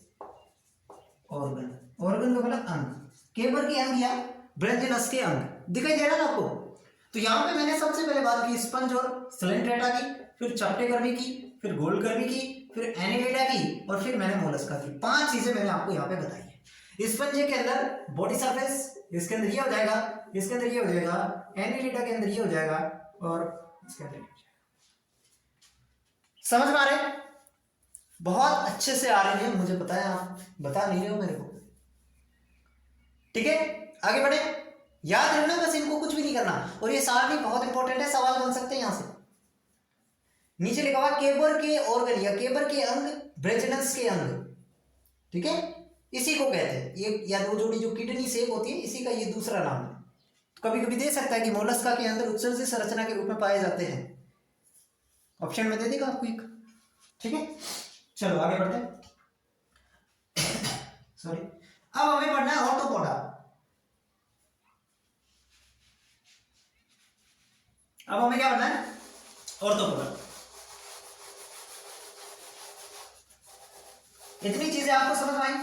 ऑर्गन, ऑर्गन का मतलब अंग, केबर के अंग या ब्रेंजनस के अंग। दिखाई दे रहा है आपको? तो यहां पे मैंने सबसे पहले बात की स्पंज और सलेंट्रेटा की, फिर चपटेकर्मी की, फिर गोलकर्मी की, फिर एनिलिडा की, और फिर मैंने मोलस्का की। 5 चीजें मैंने आपको यहाँ पे बताई है। स्पंज के अंदर बॉडी सरफेस, इसके अंदर ये हो जाएगा, इसके अंदर ये हो जाएगा, एनिलिडा के अंदर ये हो जाएगा, और इसके अंदर ये हो जाएगा। समझ में आ रहे हैं? बहुत अच्छे से आ रही है, मुझे पता है, आप बता नहीं रहे हो मेरे को। ठीक है, आगे बढ़े। याद रखना बस, इनको कुछ भी नहीं करना। और ये सारणी बहुत इंपॉर्टेंट है, सवाल बन सकते हैं यहां से। नीचे लिखा हुआ केबर के ऑर्गन या केबर के अंग, ब्रेंजनस के अंग। ठीक है, इसी को कहते हैं। ये या 2 जोड़ी जो किडनी सेक होती है, इसी का ये दूसरा नाम है। तो कभी कभी दे सकता है कि मोलस्का के अंदर उत्सर्जित संरचना के रूप में पाए जाते हैं। ऑप्शन में दे देगा आपको एक। ठीक है, चलो आगे बढ़ते हैं। सॉरी, अब हमें पढ़ना है ऑर्थोपोडा। अब हमें क्या पढ़ना है, ऑर्थोपोडा। इतनी चीजें आपको समझ में आई?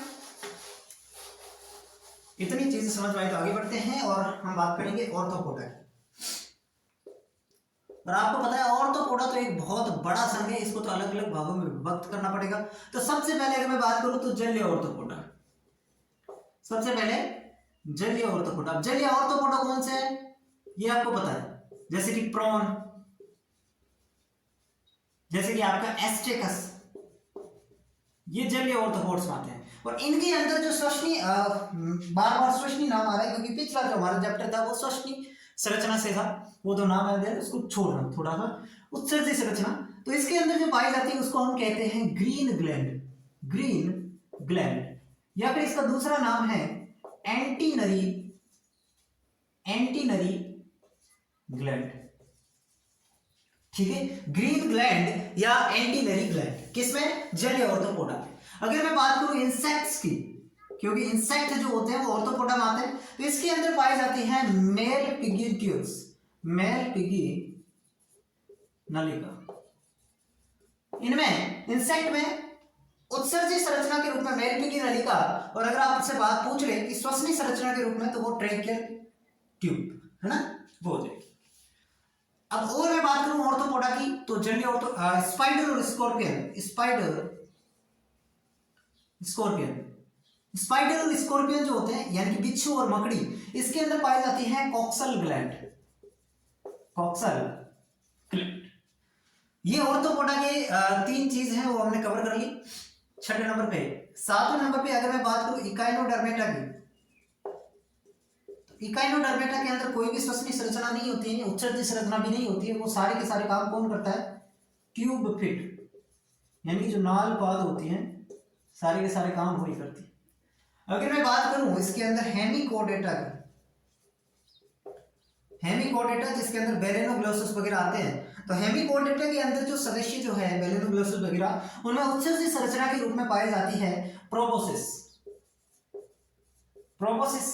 इतनी चीजें समझ में आई तो आगे बढ़ते हैं और हम बात करेंगे ऑर्थोपोडा की। और आपको पता है ऑर्थोपोडा तो एक बहुत बड़ा संघ है, इसको तो अलग अलग भागों में विभक्त करना पड़ेगा। तो सबसे पहले अगर मैं बात करूं तो जलीय ऑर्थोपोडा। सबसे पहले जलीय ऑर्थोपोडा। जलीय ऑर्थोपोडा कौन से है? ये आपको पता है, जैसे कि प्रॉन, जैसे कि आपका एस्टेकस, ये जलीय ऑर्थ्रोपोड्स में आते हैं। और इनके अंदर जो श्वसनी बार बार श्वसनी नाम आ रहा है क्योंकि पिछला जो हमारा चैप्टर था वो श्वसनी संरचना से था, वो तो नाम याद है उसको छोड़ना, थोड़ा सा उत्सर्जी संरचना। तो इसके अंदर जो पाई जाती है उसको हम कहते हैं ग्रीन ग्लैंड, ग्रीन ग्लैंड, या फिर इसका दूसरा नाम है एंटीनरी, एंटीनरी ग्लैंड। ठीक है, ग्रीन ग्लैंड या एंटीनरी ग्लैंड किसमें? जलीय ऑर्थ्रोपोडा में। अगर मैं बात करूं इंसेक्ट्स की, क्योंकि इंसेक्ट जो होते हैं वो ऑर्थ्रोपोडा में आते हैं, तो इसके अंदर पाई जाती है Malpighian tubes, Malpighian नलिका। इनमें इंसेक्ट में उत्सर्जी संरचना के रूप में मेल पिगी नलिका, और अगर आप इससे बात पूछ ले कि श्वसनी संरचना के रूप में तो वो ट्रेकियल ट्यूब है ना, वो हो जाएगी। अब और मैं बात करूं ऑर्थ्रोपोडा की तो जलीय स्पाइडर और स्कॉर्पियन, स्पाइडर स्कॉर्पियन, स्पाइडर और स्कॉर्पियन जो होते हैं यानी कि बिच्छू और मकड़ी, इसके अंदर पाई जाती है कॉक्सल ग्लैंड, कॉक्सल ग्लैंड। ये ऑर्थ्रोपोडा के 3 चीज हैं, वो हमने कवर कर ली 6 नंबर पे। 7वें नंबर पे अगर मैं बात करूं इकाइनोडर्मेटा की, तो इकाइनोडर्मेटा के अंदर कोई भी श्वसनी संरचना नहीं होती है, उत्सर्जी संरचना भी नहीं होती है, वो सारे के सारे काम कौन करता है? ट्यूब फिट, यानी कि जो नाल पाद होती हैं सारे के सारे काम वही करती है। अगर मैं बात करूं इसके अंदर हेमिकोडेटा की, हेमिकोडेटा जिसके अंदर बेलेनोग्लोसस वगैरह आते हैं, तो हेमिकोडेटा के अंदर जो सदस्य जो है बेलेनोग्लोसस वगैरह, उनमें उत्सर्जी संरचना के रूप में पाई जाती है प्रोबोसिस, प्रोबोसिस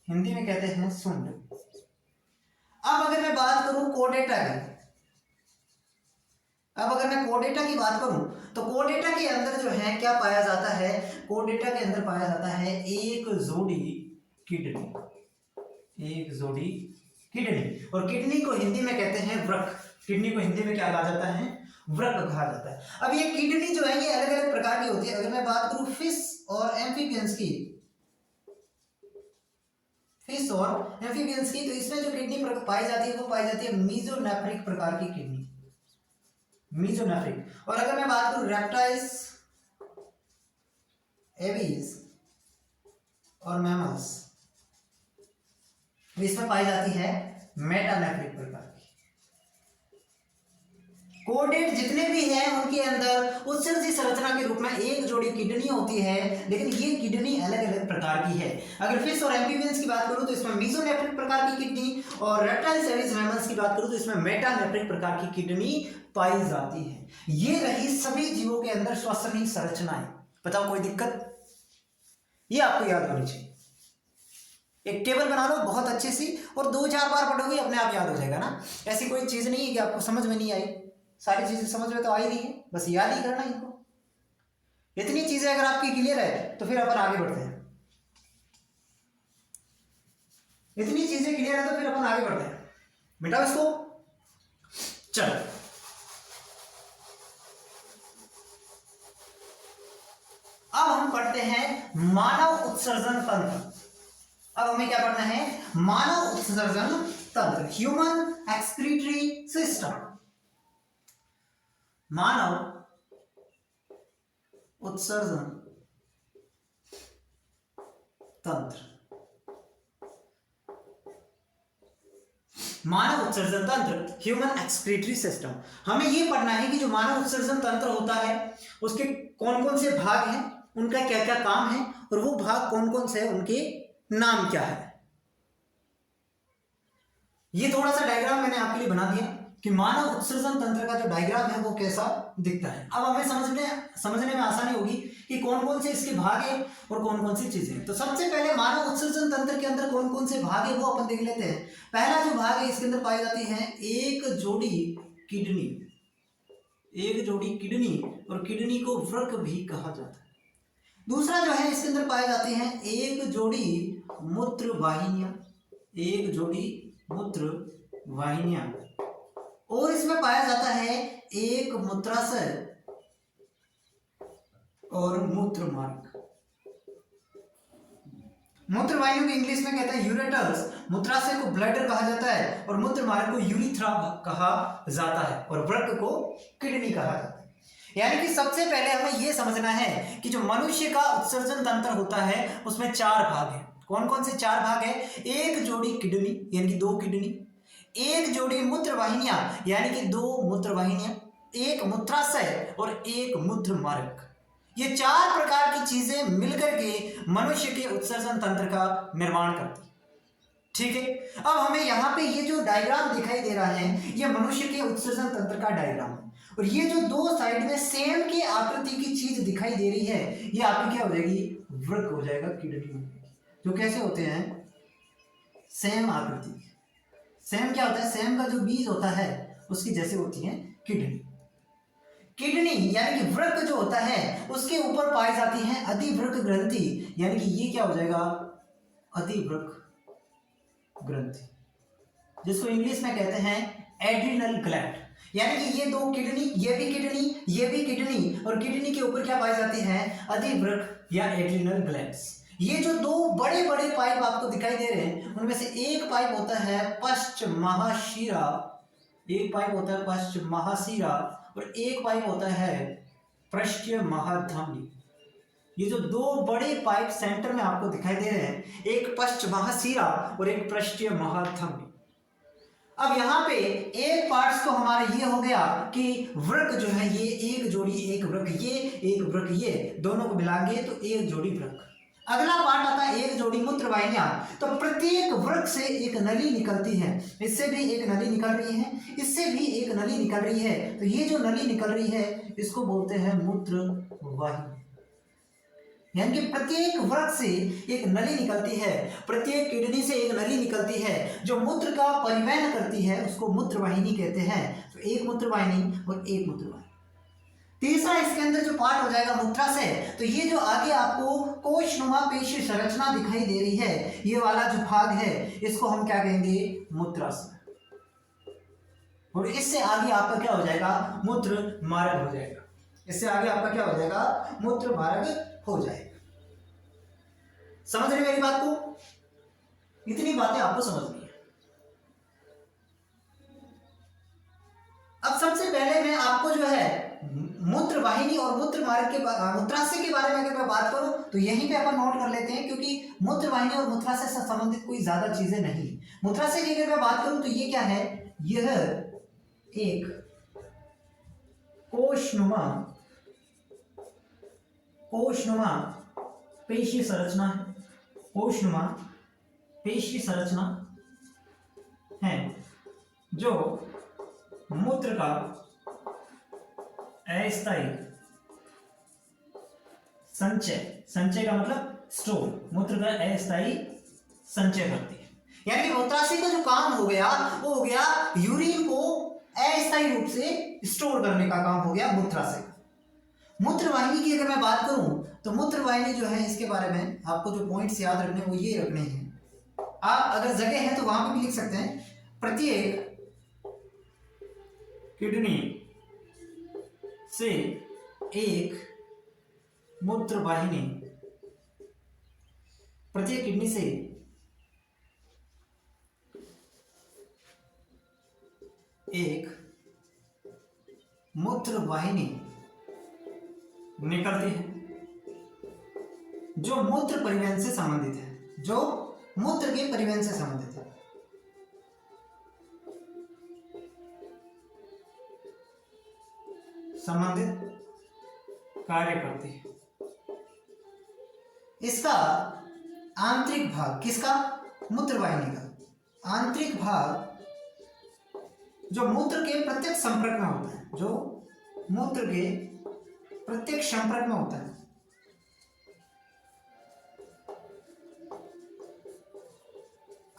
हिंदी में कहते हैं सुंड। अब अगर मैं बात करूं कोडेटा की, अब अगर मैं कोडेटा की बात करूं तो कोडेटा के अंदर जो है क्या पाया जाता है? कोडेटा के अंदर पाया जाता है एक जोड़ी किडनी, एक जोड़ी किडनी, और किडनी को हिंदी में कहते हैं वृक्क, किडनी को हिंदी में क्या कहा जाता है? वृक्क कहा जाता है। अब ये किडनी जो है ये अलग अलग प्रकार की होती है। अगर मैं बात करूं फिश और एम्फीबियंस की, फिश और एम्फीबियंस की, तो इसमें जो किडनी पाई जाती है वो पाई जाती है मीजोनेफ्रिक प्रकार की किडनी, मीजोनेफ्रिक। और अगर मैं बात करूं रेप्टाइल्स, एवीज और मैमल्स, तो इसमें पाई जाती है मेटानेफ्रिक प्रकार की। कोडेट जितने भी हैं उनके अंदर उत्सर्जी संरचना के रूप में एक जोड़ी किडनी होती है, लेकिन ये किडनी अलग अलग प्रकार की है। अगर फिश और एम्फीबियंस की बात करूं तो इसमें मीजोनेफ्रिक प्रकार की किडनी, और रेप्टाइल्स, एवीज, मैमल्स की बात करूं तो इसमें मेटानेफ्रिक प्रकार की किडनी पाई जाती है। ये रही सभी जीवों के अंदर श्वसनी संरचनाएं। बताओ कोई दिक्कत? ये आपको याद होनी चाहिए। एक टेबल बना लो बहुत अच्छी सी, और 2-4 बार पढ़ोगे अपने आप याद हो जाएगा ना। ऐसी कोई चीज नहीं है कि आपको समझ में नहीं आई, सारी चीजें समझ में तो आ ही रही है, बस याद ही करना इनको। इतनी चीजें अगर आपकी क्लियर है तो फिर अपन आगे बढ़ते हैं। इतनी चीजें क्लियर है तो फिर अपन आगे बढ़ते हैं। मिटाओ इसको, चलो। अब हम पढ़ते हैं मानव उत्सर्जन तंत्र। अब हमें क्या पढ़ना है? मानव उत्सर्जन तंत्र, ह्यूमन एक्सक्रीटरी सिस्टम, मानव उत्सर्जन तंत्र, मानव उत्सर्जन तंत्र, ह्यूमन एक्सक्रीटरी सिस्टम। हमें यह पढ़ना है कि जो मानव उत्सर्जन तंत्र होता है उसके कौन कौन से भाग हैं, उनका क्या क्या काम है, और वो भाग कौन कौन से हैं, उनके नाम क्या है। ये थोड़ा सा डायग्राम मैंने आपके लिए बना दिया कि मानव उत्सर्जन तंत्र का जो डायग्राम है वो कैसा दिखता है। अब हमें समझने में आसानी होगी कि कौन कौन से इसके भाग हैं और कौन कौन सी चीजें हैं। तो सबसे पहले मानव उत्सर्जन तंत्र के अंदर कौन कौन से भाग है वो अपन देख लेते हैं। पहला जो भाग है इसके अंदर पाई जाती है एक जोड़ी किडनी, एक जोड़ी किडनी, और किडनी को वृक्क भी कहा जाता है। दूसरा जो है इसके अंदर पाई जाती है एक जोड़ी मूत्र वाहिनियां, एक जोड़ी मूत्र वाहिनियां, और इसमें पाया जाता है एक मूत्राशय और मूत्र मार्ग। मूत्र वाहिनी को इंग्लिश में कहते हैं यूरेटर्स, मूत्राशय को ब्लैडर कहा जाता है और मूत्र मार्ग को यूरिथ्रा कहा जाता है और वृक्क को किडनी कहा जाता है। यानी कि सबसे पहले हमें यह समझना है कि जो मनुष्य का उत्सर्जन तंत्र होता है उसमें 4 भाग हैं। कौन कौन से 4 भाग है? एक जोड़ी किडनी यानी कि 2 किडनी, एक जोड़ी मूत्र वाहिनियां यानी कि 2 मूत्र वाहिनियां, एक मूत्राशय और एक मूत्र मार्ग। ये 4 प्रकार की चीजें मिलकर के मनुष्य के उत्सर्जन तंत्र का निर्माण करती है। ठीक है, अब हमें यहाँ पे ये जो डायग्राम दिखाई दे रहा है ये मनुष्य के उत्सर्जन तंत्र का डायग्राम है और ये जो 2 साइड में सेम की आकृति की चीज दिखाई दे रही है ये आपकी क्या हो जाएगी? वृक्क हो जाएगा, किडनी हो जाएगी। जो कैसे होते हैं? सेम आकृति। सेम क्या होता है? सेम का जो बीज होता है उसकी जैसे होती है किडनी। किडनी यानी कि वृक्क जो होता है उसके ऊपर पाई जाती है अधिवृक्क ग्रंथि, यानी कि ये क्या हो जाएगा? अधिवृक्क ग्रंथि, जिसको इंग्लिश में कहते हैं एड्रिनल ग्लैंड। यानी कि ये 2 किडनी, ये भी किडनी, ये भी किडनी और किडनी के ऊपर क्या पाई जाती है? अधिवृक्क या एड्रिनल ग्लैंड्स। ये जो 2 बड़े बड़े पाइप आपको दिखाई दे रहे हैं उनमें से एक पाइप होता है पश्च महाशिरा, एक पाइप होता है पश्च महाशिरा और एक पाइप होता है पृष्ठीय महाधमनी। ये जो 2 बड़े पाइप सेंटर में आपको दिखाई दे रहे हैं, एक पश्च महाशिरा और एक पृष्ठीय महाधमनी। अब यहाँ पे एक पार्ट्स तो हमारा ये हो गया कि वृक्क जो है ये एक जोड़ी, एक वृक्क ये, एक वृक्क ये, दोनों को मिलाएंगे तो एक जोड़ी वृक्क। अगला पार्ट आता है एक जोड़ी मूत्र वाहिनियां। तो प्रत्येक वृक्क से एक नली निकलती है, इससे भी एक नली निकल रही है, इससे भी एक नली निकल रही है। तो ये जो नली निकल रही है इसको बोलते हैं मूत्र वाहिनी। यानी कि प्रत्येक वृक्क से एक नली निकलती है, प्रत्येक किडनी से एक नली निकलती है जो मूत्र का परिवहन करती है, उसको मूत्र वाहिनी कहते हैं। तो एक मूत्र वाहिनी और एक मूत्र वाहिनी। तीसरा इसके अंदर जो पार्ट हो जाएगा मूत्राशय। तो ये जो आगे आपको कोशनुमा पेशी संरचना दिखाई दे रही है, ये वाला जो भाग है इसको हम क्या कहेंगे? मूत्राशय। और इससे आगे आपका क्या हो जाएगा? मूत्र मार्ग हो जाएगा। इससे आगे आपका क्या हो जाएगा? मूत्र मार्ग हो जाएगा। समझ रहे मेरी बात को? इतनी बातें आपको समझनी है। अब सबसे पहले मैं आपको जो है मूत्र वाहिनी और मूत्र मार्ग के मूत्राशय के बारे में अगर मैं बात करूं तो यहीं पे अपन नोट कर लेते हैं, क्योंकि मूत्र वाहिनी और मूत्राशय से संबंधित कोई ज्यादा चीजें नहीं। मूत्राशय की अगर मैं बात करूं तो ये क्या है? यह एक कोशनुमा पेशी संरचना है, कोशनुमा पेशी संरचना है जो मूत्र का अस्थायी संचय का मतलब स्टोर, मूत्र का अस्थायी संचय करती है। यानी कि मूत्राशय का जो काम हो गया वो हो गया यूरिन को अस्थायी रूप से स्टोर करने का काम हो गया मूत्राशय का। मूत्र वाहिनी की अगर मैं बात करूं तो मूत्र वाहिनी जो है इसके बारे में आपको जो पॉइंट्स याद रखने वो ये रखने हैं। आप अगर जगह है तो वहां पे भी लिख सकते हैं। प्रत्येक किडनी से एक मूत्र वाहिनी, प्रत्येक किडनी से एक मूत्र वाहिनी निकलती है जो मूत्र परिवहन से संबंधित है, जो मूत्र के परिवहन से संबंधित है। संबंधित कार्य करती है। इसका आंतरिक भाग, किसका? मूत्र वाहिनी का आंतरिक भाग जो मूत्र के प्रत्यक्ष संपर्क में होता है, जो मूत्र के प्रत्यक्ष संपर्क में होता है,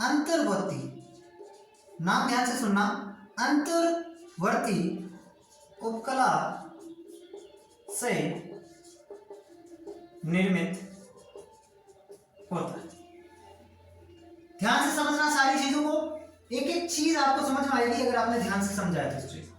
अंतर्वर्ती, नाम ध्यान से सुनना, अंतर्वर्ती उपकला से निर्मित होता है। ध्यान से समझना सारी चीजों को, एक एक चीज आपको समझ में आएगी अगर आपने ध्यान से समझाया था इस चीज।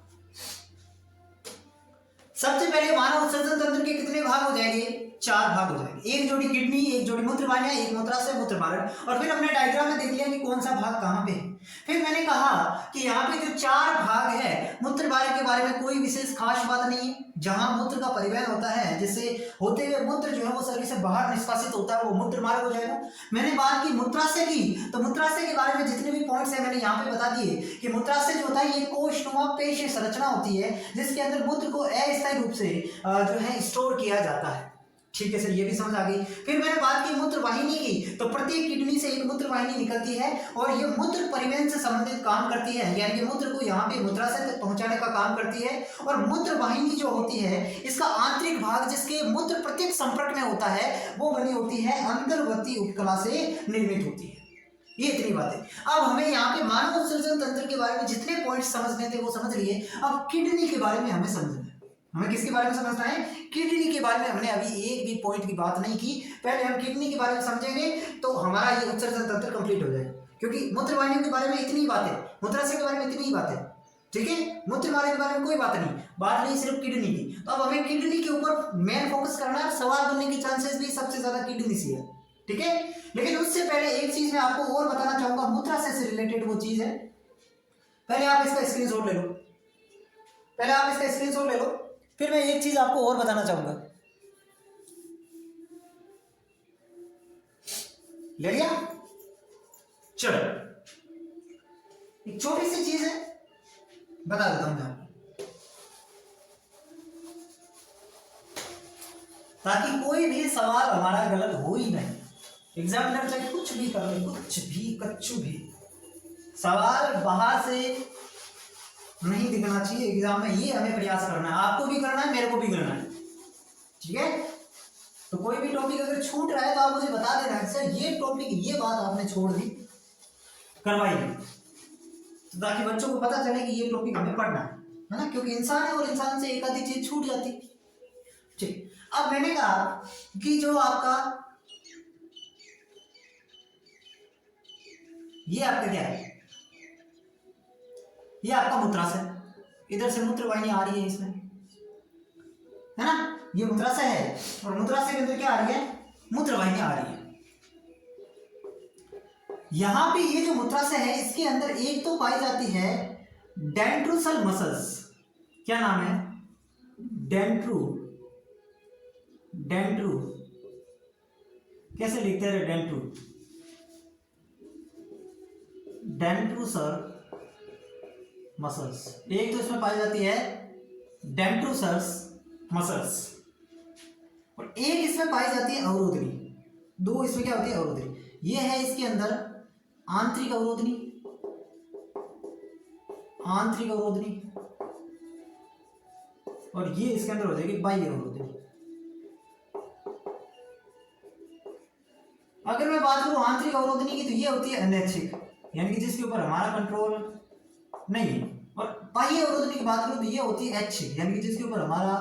सबसे पहले मानव उत्सर्जन तंत्र के कितने भाग हो जाएंगे? 4 भाग हो जाएंगे, एक जोड़ी किडनी, एक जोड़ी मूत्रवाहिनियां, एक मूत्राशय, मूत्रमार्ग। और फिर हमने डायग्राम में देख लिया कि कौन सा भाग कहाँ पे है। फिर मैंने कहा कि यहाँ पे जो 4 भाग है, मूत्रमार्ग के बारे में कोई विशेष खास बात नहीं है। जहां मूत्र का परिवहन होता है, जिससे होते हुए मूत्र जो है वो शरीर से बाहर निष्कासित होता है, वो मूत्रमार्ग हो जाएगा। मैंने बात की मूत्राशय की, तो मूत्राशय के बारे में जितने भी पॉइंट्स है मैंने यहाँ पे बता दिए कि मूत्राशय जो होता है ये कोशनुमा पेशीय संरचना होती है, जिसके अंदर मूत्र को अस्थायी रूप से जो है स्टोर किया जाता है। ठीक है सर, ये भी समझ आ गई। फिर मैंने बात की मूत्रवाहिनी की, तो प्रत्येक किडनी से एक मूत्रवाहिनी निकलती है और ये मूत्र परिवहन से संबंधित काम करती है, यानी कि मूत्र को यहाँ पे मूत्राशय तक पहुंचाने का काम करती है। और मूत्रवाहिनी जो होती है, इसका आंतरिक भाग जिसके मूत्र प्रत्यक्ष संपर्क में होता है, वो बनी होती है अंतर्वर्ती उपकला से निर्मित होती है। ये इतनी बातें। अब हमें यहाँ पे मानव उत्सर्जन तंत्र के बारे में जितने पॉइंट्स समझने थे वो समझ लिए। अब किडनी के बारे में हमें समझना है। हमें किसके बारे में समझना है? किडनी के बारे में। हमने अभी एक भी पॉइंट की बात नहीं की। पहले हम किडनी के बारे में समझेंगे तो हमारा ये उत्सर्जन तंत्र कंप्लीट हो जाएगा, क्योंकि मूत्रवाहिनी के बारे में इतनी ही बातें, मूत्राशय के बारे में इतनी ही बातें, ठीक है। मूत्रमार्ग के बारे में कोई बात नहीं, बात नहीं सिर्फ किडनी की। तो अब हमें किडनी के ऊपर मेन फोकस करना है। सवाल बनने के चांसेस भी सबसे ज्यादा किडनी से है, ठीक है। लेकिन उससे पहले एक चीज मैं आपको और बताना चाहूंगा, मूत्राशय से रिलेटेड वो चीज है। पहले आप इसका स्क्रीनशॉट ले लो, पहले आप इसका स्क्रीनशॉट ले लो, फिर मैं एक चीज आपको और बताना चाहूंगा। ले लिया? चलो, एक छोटी सी चीज है, बता देता हूं मैं आपको, ताकि कोई भी सवाल हमारा गलत हो ही नहीं। एग्जामिनर चाहे कुछ भी कर ले, कुछ भी कच्चू भी, सवाल बाहर से नहीं दिखना चाहिए एग्जाम में। ये हमें प्रयास करना है, आपको भी करना है, मेरे को भी करना है, ठीक है। तो कोई भी टॉपिक अगर छूट रहा है तो आप मुझे बता देना है, सर ये टॉपिक, ये बात आपने छोड़ दी, करवाई नहीं, तो ताकि बच्चों को पता चले कि ये टॉपिक हमें पढ़ना है ना, क्योंकि इंसान है और इंसान से एक आधी चीज छूट जाती। ठीक, अब मैंने कहा कि जो आपका ये आपका क्या है, ये आपका मूत्राशय, इधर से मूत्रवाहिनी आ रही है इसमें, है ना, ये मूत्राशय है। और मूत्राशय के अंदर क्या आ रही है? मूत्रवाहिनी आ रही है। यहां पे ये जो मूत्राशय है, इसके अंदर एक तो पाई जाती है डेंट्रूसल मसल्स। क्या नाम है? डेंट्रू, डेंट्रू कैसे लिखते हैं? डेंट्रू, डेंट्रूसल मसल्स। एक तो इसमें पाई जाती है डेंट्रूसल्स मसल्स, और एक इसमें पाई जाती है अवरोधनी। दो इसमें क्या होती है? अवरोधनी। ये है इसके अंदर आंतरिक अवरोधनी, आंतरिक अवरोधनी, और ये इसके अंदर हो जाएगी बाह्य अवरोधनी। अगर मैं बात करूं आंतरिक अवरोधनी की, तो ये होती है अनैच्छिक, यानी कि जिसके ऊपर हमारा कंट्रोल नहीं है। और बाह्य अवरोधनी की बात करूं तो ये होती है ऐच्छिक, यानी कि जिसके ऊपर हमारा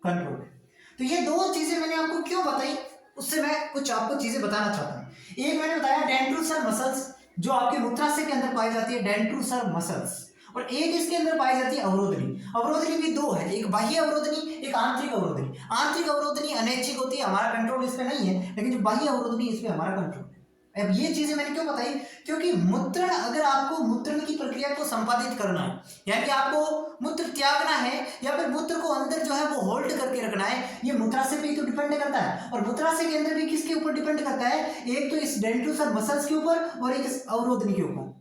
कंट्रोल है। तो ये दो चीजें मैंने आपको क्यों बताई, उससे मैं कुछ आपको चीजें बताना चाहता हूं। एक मैंने बताया डेंट्रूसर मसल्स, जो आपके मूत्राशय के अंदर पाई जाती है, डेंट्रूसर मसल्स। और एक इसके अंदर पाई जाती है अवरोधनी। अवरोधनी भी दो है, एक बाह्य अवरोधनी, एक आंतरिक अवरोधनी। आंतरिक अवरोधनी अनैच्छिक होती है, हमारा कंट्रोल इस पे नहीं है, लेकिन जो बाह्य अवरोधनी इस पे हमारा कंट्रोल है। अब ये चीजें मैंने क्यों बताई? क्योंकि मूत्रण, अगर आपको मूत्रण की प्रक्रिया को संपादित करना है, यानी कि आपको मूत्र त्यागना है या फिर मूत्र को अंदर जो है वो होल्ड करके रखना है, ये मूत्राशय पे ही तो डिपेंड करता है। और मूत्राशय के अंदर भी किसके ऊपर डिपेंड करता है? एक तो इस डेंट्रूसर मसल्स के ऊपर और एक इस अवरोधनी के ऊपर।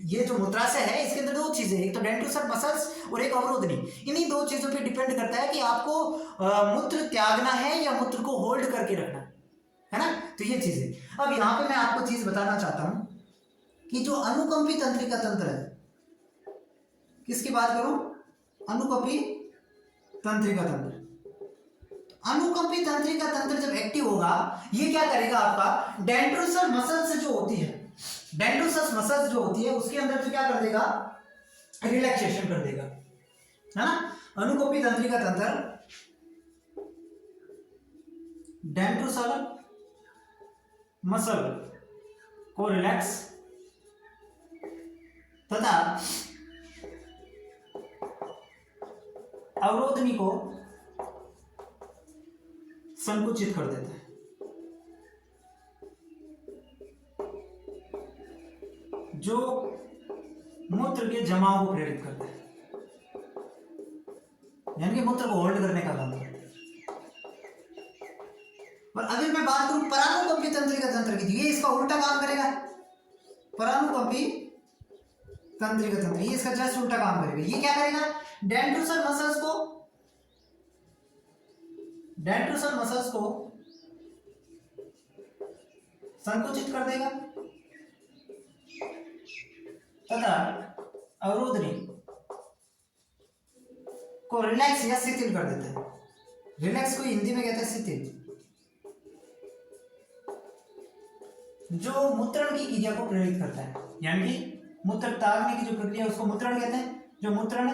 ये जो मूत्राशय है इसके अंदर दो चीजें, एक तो डेंट्रूसर मसल्स और एक अवरोधनी। इन्हीं दो चीजों पे डिपेंड करता है कि आपको मूत्र त्यागना है या मूत्र को होल्ड करके रखना है ना। तो ये चीजें। अब यहां पे मैं आपको चीज बताना चाहता हूं कि जो अनुकंपी तंत्रिका तंत्र है, किसकी बात करूं? अनुकंपी तंत्रिका तंत्र। अनुकंपी तंत्रिका तंत्र जब एक्टिव होगा, ये क्या करेगा? आपका डेंट्रूसर मसल्स जो होती है, डेंट्रूसस मसल्स जो होती है उसके अंदर जो क्या कर देगा? रिलैक्सेशन कर देगा, है ना। अनुकंपी तंत्रिका तंत्र डेंट्रूसर मसल को रिलैक्स तथा अवरोधनी को संकुचित कर देता है। जो मूत्र के जमाव को प्रेरित करता है, यानी कि मूत्र को होल्ड करने का काम करता है। और अगर मैं बात करूं परानुकंपी तंत्रिका तंत्र की, ये इसका उल्टा काम करेगा। परानुकंपी तंत्रिका तंत्र ये इसका जस्ट उल्टा काम करेगा। ये क्या करेगा, डेंड्रोसल मसल्स को संकुचित कर देगा तथा अवरोधनी को रिलैक्स या शिथिल कर देता है। रिलैक्स को हिंदी में कहते हैं शिथिल। जो मुद्रण की क्रिया को प्रेरित करता है, यानी कि मूत्र तागने की जो प्रक्रिया है उसको मुद्रण कहते हैं। जो मुद्रण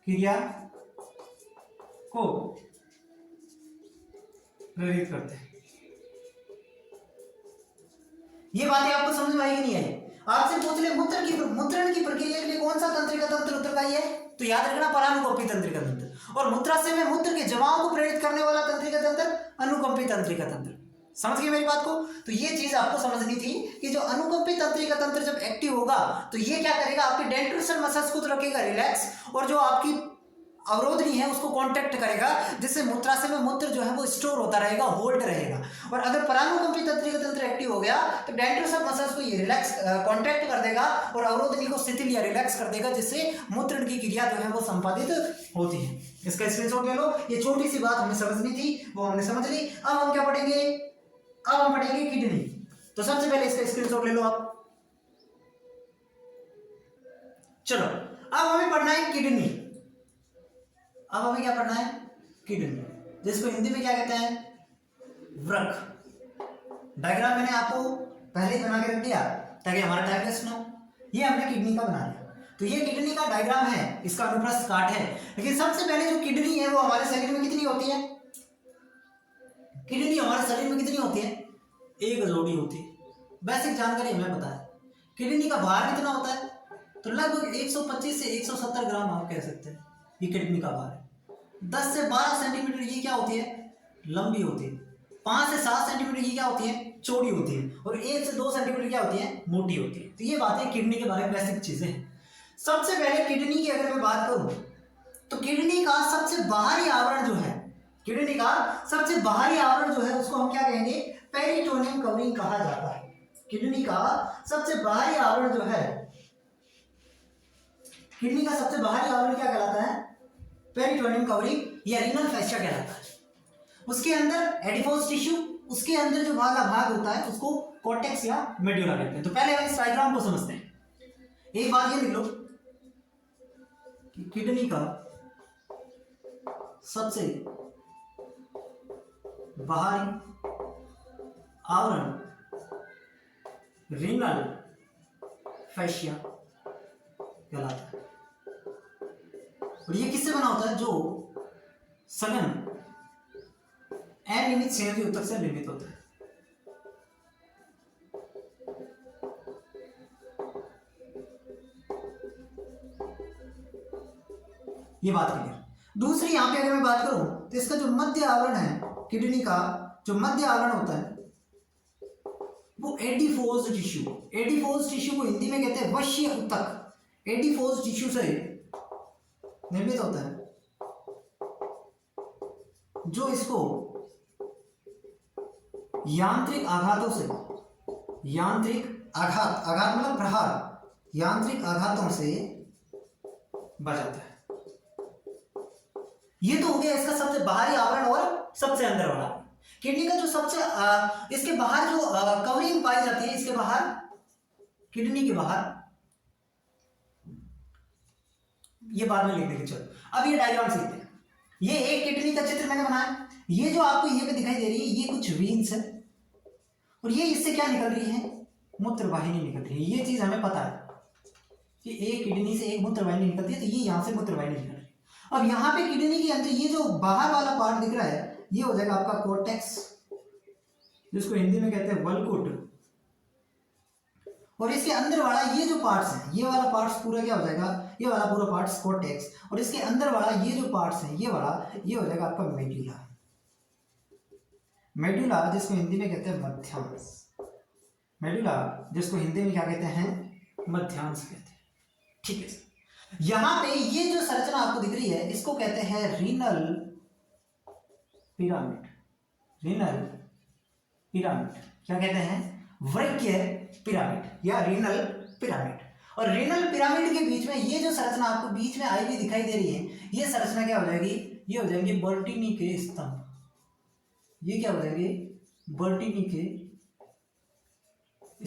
क्रिया को प्रेरित करते हैं। ये बातें आपको समझ में आई नहीं आई? आपसे पूछ ले मुद्रण की प्रक्रिया के लिए कौन सा तंत्रिका तंत्र उत्तरदायी है, तो याद रखना परानुकंपी तंत्रिका तंत्र। और मूत्राशय में मूत्र के जमाव को प्रेरित करने वाला तंत्रिका तंत्र अनुकंपी तंत्रिका तंत्र। समझ गए मेरी बात को? तो ये चीज आपको समझनी थी कि जो अनुकंपी तंत्रिका तंत्र जब एक्टिव होगा तो ये क्या करेगा, आपकी डेंड्रोसल मसल्स को तो रखेगा रिलैक्स, और जो आपकी अवरोधनी है उसको कांटेक्ट करेगा, जिससे मूत्राशय में मूत्र जो है वो स्टोर होता रहेगा, होल्ड रहेगा। और अगर परानुकंपी तंत्रिका तंत्र एक्टिव हो गया तो डेंड्रोसल मसल्स को ये रिलैक्स कांटेक्ट कर देगा और अवरोधनी को शिथिल या रिलैक्स कर देगा, जिससे मूत्रण की क्रिया जो है वो संपादित होती है। इसका स्क्रीनशॉट ले लो। ये छोटी सी बात हमें समझनी थी, वो हमने समझ ली। अब हम क्या पढ़ेंगे, अब हम पढ़ेंगे किडनी। तो सबसे पहले इसका स्क्रीनशॉट ले लो आप। चलो अब हमें पढ़ना है किडनी। अब हमें क्या पढ़ना है, किडनी, जिसको हिंदी में क्या कहते हैं, वृक्क। डायग्राम मैंने आपको पहले ही बना के रख दिया ताकि हमारा टाइम वेस्ट ना हो। ये हमने किडनी का बना लिया। तो ये किडनी का डायग्राम है, इसका अनुप्रस्थ काट है। लेकिन सबसे पहले जो किडनी है वो हमारे शरीर में कितनी होती है, किडनी हमारे शरीर में कितनी होती है, एक जोड़ी होती है। बेसिक जानकारी हमें पता है। किडनी का भार कितना होता है, तो लगभग 125 से 170 ग्राम आप कह सकते हैं ये किडनी का भार है। 10 से 12 सेंटीमीटर ये क्या होती है, लंबी होती है। 5 से 7 सेंटीमीटर ये क्या होती है, चौड़ी होती है। और 1 से 2 सेंटीमीटर क्या होती है, मोटी होती है। तो ये बातें किडनी के बारे में बेसिक चीजें हैं। सबसे पहले किडनी की अगर मैं बात करूं तो किडनी का सबसे बाहरी आवरण जो है, किडनी का सबसे बाहरी आवरण जो है उसको हम क्या कहेंगे, पेरिटोनियम कवरिंग कहा जाता है। किडनी का सबसे बाहरी आवरण जो है, किडनी का सबसे बाहरी आवरण क्या कहलाता है, पेरिटोनियम कवरिंग या रीनल फैस्शिया कहलाता है। उसके अंदर एडिपोज टिश्यू, उसके अंदर जो वाला भाग होता है उसको कॉर्टेक्स या मेड्यूला कहते हैं। तो पहले हम इस डायग्राम को समझते हैं। एक बात ये लिख लो कि किडनी का सबसे बाहरी आवरण रीनल फैस्शिया कहलाता है। और ये किससे बना होता है, जो सघन अनियमित संयोजी ऊतक से निर्मित होता है। ये बात क्लियर। दूसरी यहां पे अगर मैं बात करूं तो इसका जो मध्य आवरण है, किडनी का जो मध्य आवरण होता है वो एडिपोज टिश्यू, एडिपोज टिश्यू को हिंदी में कहते हैं वश्य ऊतक। एडिपोज टिश्यू से निर्मित होता है, जो इसको यांत्रिक आघातों से, यांत्रिक आघात, आघात मतलब प्रहार, यांत्रिक आघातों से बचाता है। ये तो हो गया इसका सबसे बाहरी आवरण और सबसे अंदर वाला। किडनी का जो सबसे इसके बाहर जो कवरिंग पाई जाती है, इसके बाहर, किडनी के बाहर, ये बाद में लिख देंगे। चलो अब ये डायग्राम सीखते हैं। ये एक किडनी का चित्र मैंने बनाया। ये जो आपको ये पे दिखाई दे रही है ये कुछ वेन्स है, और ये इससे क्या निकल रही है, मूत्र वाहिनी निकल रही है। ये चीज हमें पता है कि एक किडनी से एक मूत्र वाहिनी निकलती है, तो ये यहां से मूत्र वाहिनी निकल रही है। अब यहाँ पे किडनी के अंदर ये जो बाहर वाला पार्ट दिख रहा है ये हो जाएगा आपका कोर्टेक्स, जिसको हिंदी में कहते हैं वल्कुट। और इसके अंदर वाला ये जो पार्ट्स हैं, ये वाला पार्ट्स पूरा क्या हो जाएगा, ये वाला पूरा पार्ट्स कोर्टेक्स। और इसके अंदर वाला ये जो पार्ट्स हैं, ये वाला, ये हो जाएगा आपका मेड्यूला। मेडुला जिसको हिंदी में कहते हैं मध्यांश, मेडुला जिसको हिंदी में क्या कहते हैं, मध्यांश कहते हैं। ठीक है, यहां पे ये जो संरचना आपको दिख रही है इसको कहते हैं रीनल पिरामिड, रीनल पिरामिड क्या कहते हैं, वृक्कीय पिरामिड या रीनल पिरामिड। और रीनल पिरामिड के बीच में ये जो संरचना आपको बीच में आई हुई दिखाई दे रही है, ये संरचना क्या हो जाएगी, ये हो जाएंगे बर्टीनी के स्तंभ, ये क्या हो जाएंगे, बर्टीनी के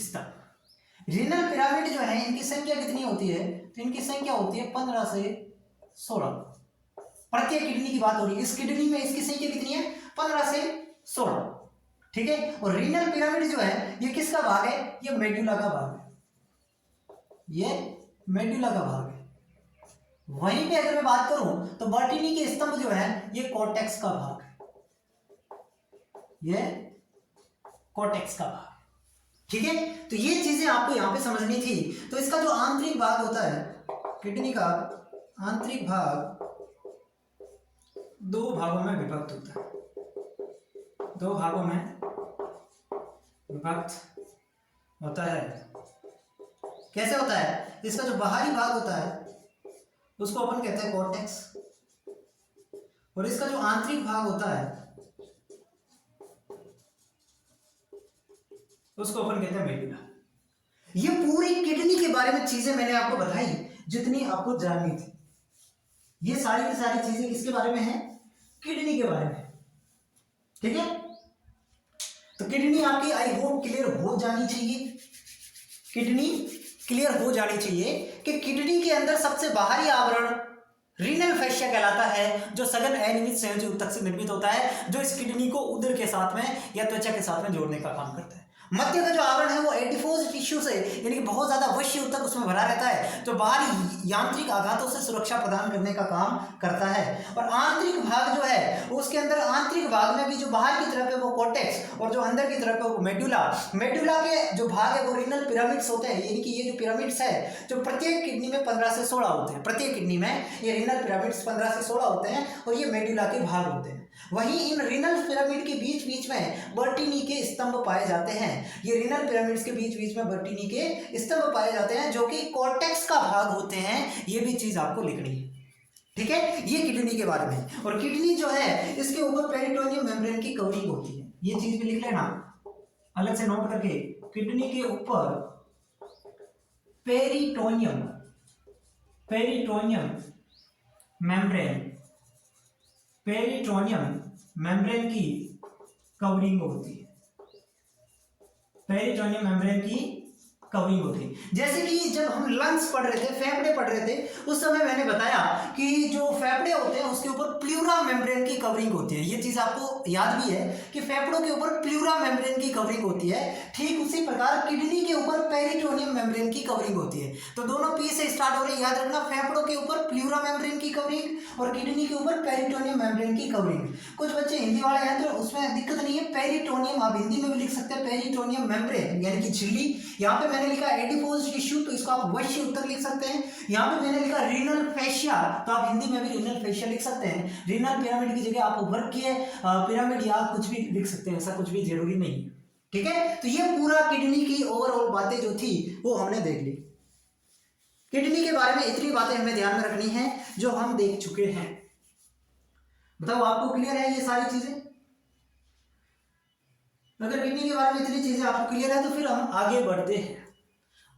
स्तंभ। रीनल पिरामिड जो है इनकी संख्या कितनी होती है, तो इनकी संख्या होती है 15 से 16, प्रत्येक किडनी की बात हो रही है, इस किडनी में इसकी संख्या कितनी है, 15 से 16। ठीक है, और रीनल पिरामिड जो है ये किसका भाग है, ये मेडुला का भाग है, ये मेडुला का भाग है। वहीं पे अगर मैं बात करूं तो बर्टीनी के स्तंभ जो है ये कॉर्टेक्स का भाग है, ये कॉर्टेक्स का भाग। ठीक है, तो ये चीजें आपको यहां पे समझनी थी। तो इसका जो आंतरिक भाग होता है किडनी का, आंतरिक भाग 2 भागों में विभक्त होता है, 2 भागों में विभक्त होता है। कैसे होता है, इसका जो बाहरी भाग होता है उसको अपन कहते हैं कॉर्टेक्स, और इसका जो आंतरिक भाग होता है उसको अपन कहते हैं मेडुला। ये पूरी किडनी के बारे में चीजें मैंने आपको बताई जितनी आपको जाननी थी। ये सारी की सारी चीजें किसके बारे में है, किडनी के बारे में। ठीक है, तो किडनी आपकी आई होप क्लियर हो जानी चाहिए, किडनी क्लियर हो जानी चाहिए कि किडनी के अंदर सबसे बाहरी आवरण रीनल फैशिया कहलाता है, जो सघन अनियमित संयोजी ऊतक से निर्मित होता है, जो इस किडनी को उदर के साथ में या त्वचा के साथ में जोड़ने का काम करता है। मध्य का जो आवरण है वो एडिपोज टिश्यू से यानी कि बहुत ज्यादा वश्य ऊतक उसमें भरा रहता है, जो बाहरी यांत्रिक आघातों से सुरक्षा प्रदान करने का काम करता है। और आंतरिक भाग जो है उसके अंदर आंतरिक भाग में भी जो बाहर की तरफ है वो कॉर्टेक्स और जो अंदर की तरफ है वो मेडुला। मेडुला के जो भाग है वो रीनल पिरामिड्स होते हैं, यानी कि ये जो पिरामिड्स है जो प्रत्येक किडनी में 15 से 16 होते हैं, प्रत्येक किडनी में ये रीनल पिरामिड्स 15 से 16 होते हैं और ये मेडुला के भाग होते हैं। वहीं इन रीनल पिरामिड के बीच बीच में बर्टीनी के स्तंभ पाए जाते हैं। ये रीनल पिरामिड्स के बीच बीच में बर्टीनी के स्तंभ पाए जाते हैं जो कि कॉर्टेक्स का भाग होते हैं। ये भी चीज आपको लिखनी है। ठीक है, ये किडनी के बारे में। और किडनी जो है इसके ऊपर पेरिटोनियम मेम्ब्रेन की कवरिंग होती है, ये चीज भी लिख लेना अलग से नोट करके। किडनी के ऊपर पेरिटोनियम मेम्ब्रेन की कवरिंग होती है, पेरिटोनियम मेम्ब्रेन की कवरिंग होती है। जैसे कि जब हम लंग्स पढ़ रहे थे, फेफड़े पढ़ रहे थे, उस समय मैंने बताया कि जो फेफड़े होते हैं उसके ऊपर प्लूरा मेम्ब्रेन की कवरिंग होती है। ये चीज आपको याद भी है कि फेफड़ों के ऊपर प्लूरा मेम्ब्रेन की कवरिंग होती है। ठीक उसी प्रकार किडनी के ऊपर पेरिटोनियम मेम्ब्रेन की कवरिंग होती है। तो दोनों पी से स्टार्ट हो रहे हैं, याद रखना। फेफड़ों के ऊपर प्लूरा मेम्ब्रेन की कवरिंग और किडनी के ऊपर पेरिटोनियम मेम्ब्रेन की कवरिंग। कुछ बच्चे हिंदी वाले हैं तो उसमें दिक्कत नहीं है, पेरिटोनियम आप हिंदी में भी लिख सकते हैं, पेरिटोनियम मेम्ब्रेन यानी कि झिल्ली। यहाँ पे मैंने लिखा एडिपोज टिश्यू, तो इसको आप वश्य ऊतक लिख सकते हैं। यहाँ पे मैंने लिखा रीनल फैशिया, तो आप हिंदी में भी रीनल फैशिया लिख सकते हैं। रीनल पिरामिड की जगह आप वर्गीय पिरामिड या कुछ भी लिख सकते हैं, ऐसा कुछ भी जरूरी नहीं है। ठीक है, तो ये पूरा किडनी की ओवरऑल बातें जो थी वो हमने देख ली। किडनी के बारे में इतनी बातें हमें ध्यान में रखनी है जो हम देख चुके हैं। बताओ आपको क्लियर है ये सारी चीजें? अगर किडनी के बारे में इतनी चीजें आपको क्लियर है तो फिर हम आगे बढ़ते हैं।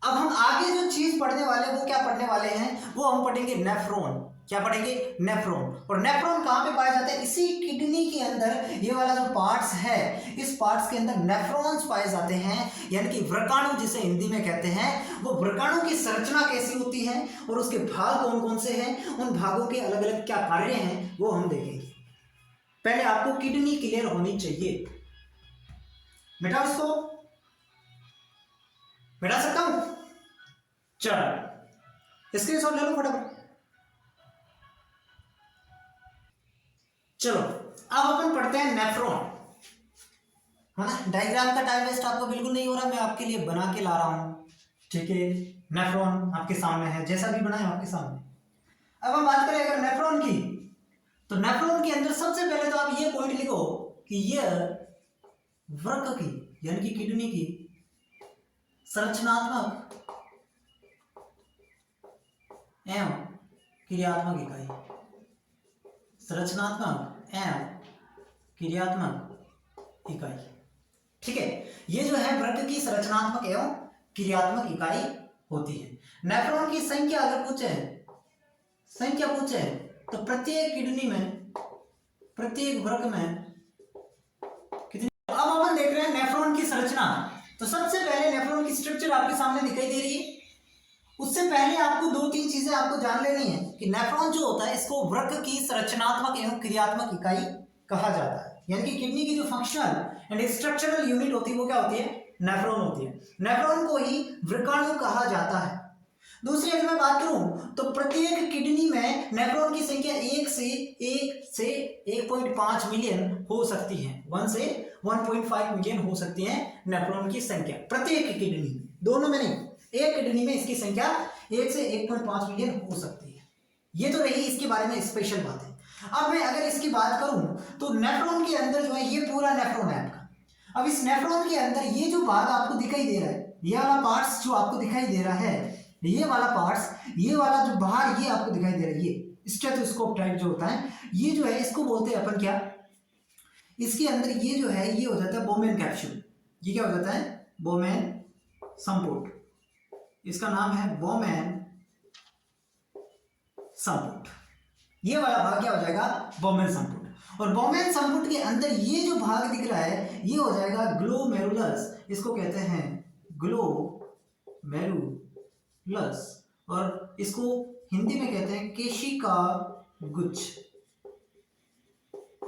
अब हम आगे जो चीज पढ़ने वाले हैं वो क्या पढ़ने वाले हैं, वो हम पढ़ेंगे नेफ्रॉन। क्या पढ़ेंगे? नेफ्रॉन। और नेफ्रॉन कहाँ पे पाए जाते हैं? इसी किडनी के अंदर ये वाला जो पार्ट्स है, इस पार्ट्स के अंदर नेफ्रॉन्स पाए जाते हैं, यानी कि व्रकाणु जिसे हिंदी में कहते हैं। वो व्रकाणु की संरचना कैसी होती है और उसके भाग कौन कौन से हैं, उन भागों के अलग अलग क्या कार्य हैं वो हम देखेंगे। पहले आपको किडनी क्लियर होनी चाहिए। मिटाओ इसको, मिटा सकता हूं? चलो स्क्रीनशॉट ले लो फटाफट। चलो अब अपन पढ़ते हैं नेफ्रॉन, है ना। डायग्राम का टाइम वेस्ट आपको बिल्कुल नहीं हो रहा, मैं आपके लिए बना के ला रहा हूं। ठीक है, नेफ्रॉन आपके सामने है, जैसा भी बना है आपके सामने। अब हम बात करें अगर नेफ्रॉन की, तो नेफ्रॉन के अंदर सबसे पहले तो आप ये पॉइंट लिखो कि ये वृक्क की यानी कि किडनी की संरचनात्मक एवं क्रियात्मक इकाई, संरचनात्मक एवं क्रियात्मक इकाई। ठीक है, ये जो है वृक्क की संरचनात्मक एवं क्रियात्मक इकाई होती है। नेफ्रॉन की संख्या अगर पूछे, तो प्रत्येक किडनी में, प्रत्येक वृक्क में कितनी। अब अपन देख रहे हैं नेफ्रॉन की संरचना। तो सबसे पहले नेफ्रॉन की स्ट्रक्चर आपके सामने दिखाई दे रही है। उससे पहले आपको दो तीन चीजें आपको जान लेनी है कि नेफ्रॉन जो होता है इसको वृक्क की संरचनात्मक एवं क्रियात्मक इकाई कहा जाता है। यानी कि किडनी की जो फंक्शनल एंड स्ट्रक्चरल यूनिट होती है वो क्या होती है, नेफ्रॉन होती है। नेफ्रॉन को ही वृक्काणु कहा जाता है। दूसरी अगर मैं बात करूं तो प्रत्येक किडनी में नेफ्रॉन की संख्या 1 से 1.5 मिलियन हो सकती है। 1 से 1.5 मिलियन हो सकती है नेफ्रॉन की संख्या प्रत्येक किडनी में, दोनों में नहीं, एक किडनी में इसकी संख्या 1 से 1.5 मिलियन हो सकती है। ये तो रही इसके बारे में स्पेशल बात है। अब मैं अगर इसकी बात करूं तो नेफ्रॉन के अंदर जो है ये पूरा नेफ्रॉन है आपका। अब इस नेफ्रॉन के अंदर ये जो भाग आपको दिखाई दे रहा है, ये वाला पार्ट्स जो आपको दिखाई दे रहा है, ये वाला पार्ट्स, ये वाला जो बाहर ये आपको दिखाई दे रहा है, ये स्टेथोस्कोप टाइप जो होता है, ये जो है इसको बोलते हैं अपन क्या, इसके अंदर ये जो है ये हो जाता है बोमेन कैप्सूल। ये क्या हो जाता है, बोमेन संपुट। इसका नाम है बोमेन संपुट। ये वाला भाग क्या हो जाएगा, बोमेन संपुट। और बोमेन संपुट के अंदर ये जो भाग दिख रहा है ये हो जाएगा ग्लोमेरुलस। इसको कहते हैं ग्लोमेरुलस, और इसको हिंदी में कहते हैं केशिका गुच्छ।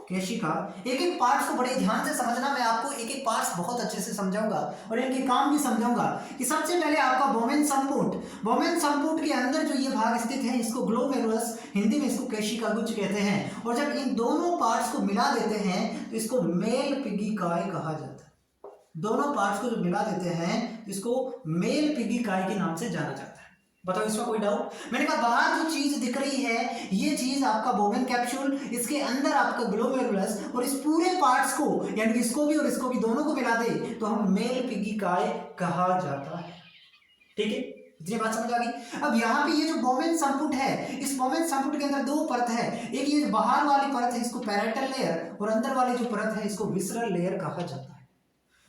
केशिका, एक एक पार्ट्स को बड़े ध्यान से समझना। मैं आपको एक एक पार्ट्स बहुत अच्छे से समझाऊंगा और इनके काम भी समझाऊंगा। कि सबसे पहले आपका बोमेन संपुट के अंदर जो ये भाग स्थित है इसको ग्लोमेरुलस, हिंदी में इसको केशिका गुच्छ कहते हैं। और जब इन दोनों पार्ट्स को मिला देते हैं तो इसको मेल पिगीकाय कहा जाता है। दोनों पार्ट्स को जो मिला देते हैं इसको मेल पिगीकाय के नाम से जाना जाता है। बताओ इसमें कोई डाउट? मैंने कहा बाहर जो चीज दिख रही है ये चीज आपका बोमेन कैप्सूल, इसके अंदर आपका ग्लोमेरुलस, और इस पूरे पार्ट्स को यानी कि इसको भी और इसको भी दोनों को मिला दे तो हम मेल पिगीकाय कहा जाता है। ठीक है, इतनी बात समझ आ गई। अब यहाँ पे ये जो बोमेन संपुट है, इस बोमेन संपुट के अंदर दो परत है। एक ये बाहर वाली परत है इसको पैराइटल लेयर, और अंदर वाली जो परत है इसको विसरल लेयर कहा जाता है।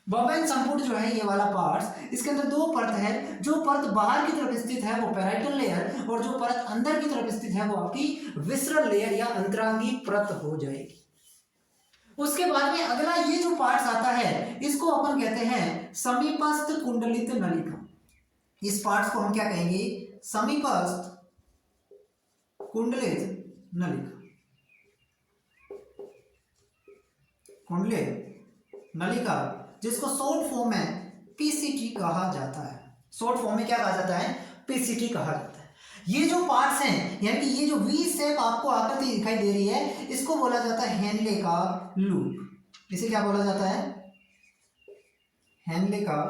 बोमेन संपुट जो है ये वाला पार्ट्स, इसके अंदर दो परत है। जो परत बाहर की तरफ स्थित है वो पैराइटल लेयर, और जो परत अंदर की तरफ स्थित है वो आपकी विसरल लेयर या अंतरांगी परत हो जाएगी। उसके बाद में अगला ये जो पार्ट्स आता है इसको अपन कहते हैं समीपस्थ कुंडलित नलिका। इस पार्ट्स को हम क्या कहेंगे, समीपस्थ कुंडलित नलिका। कुंडलित नलिका जिसको शॉर्ट फॉर्म में पीसीटी कहा जाता है। शॉर्ट फॉर्म में क्या कहा जाता है, पीसीटी कहा जाता है। ये जो पार्ट्स हैं यानी कि ये जो वी शेप आपको आकृति दिखाई दे रही है इसको बोला जाता है हेनले का लूप। इसे क्या बोला जाता है, हेनले का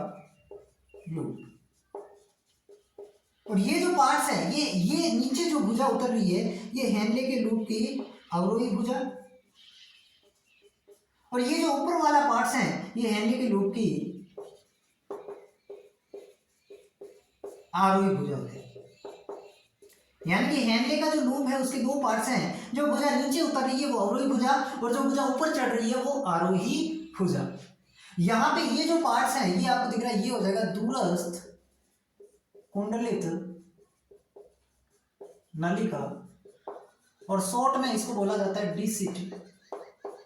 लूप। और ये जो पार्ट्स हैं ये नीचे जो भुजा उतर रही है ये हेनले के लूप की अवरोही भुजा, और ये जो ऊपर वाला पार्ट्स हैं ये हेनले के लूप की आरोही भुजा होती है। यानी कि हेनले का जो लूप है उसके दो पार्ट्स हैं। जो भुजा नीचे उतर रही है वो अवरोही भुजा, और जो भुजा ऊपर चढ़ रही है वो आरोही भुजा। यहाँ पे ये जो पार्ट्स हैं ये आपको दिख रहा है, ये हो जाएगा दूरस्थ कुंडलित नलिका, और शॉर्ट में इसको बोला जाता है डीसीटी।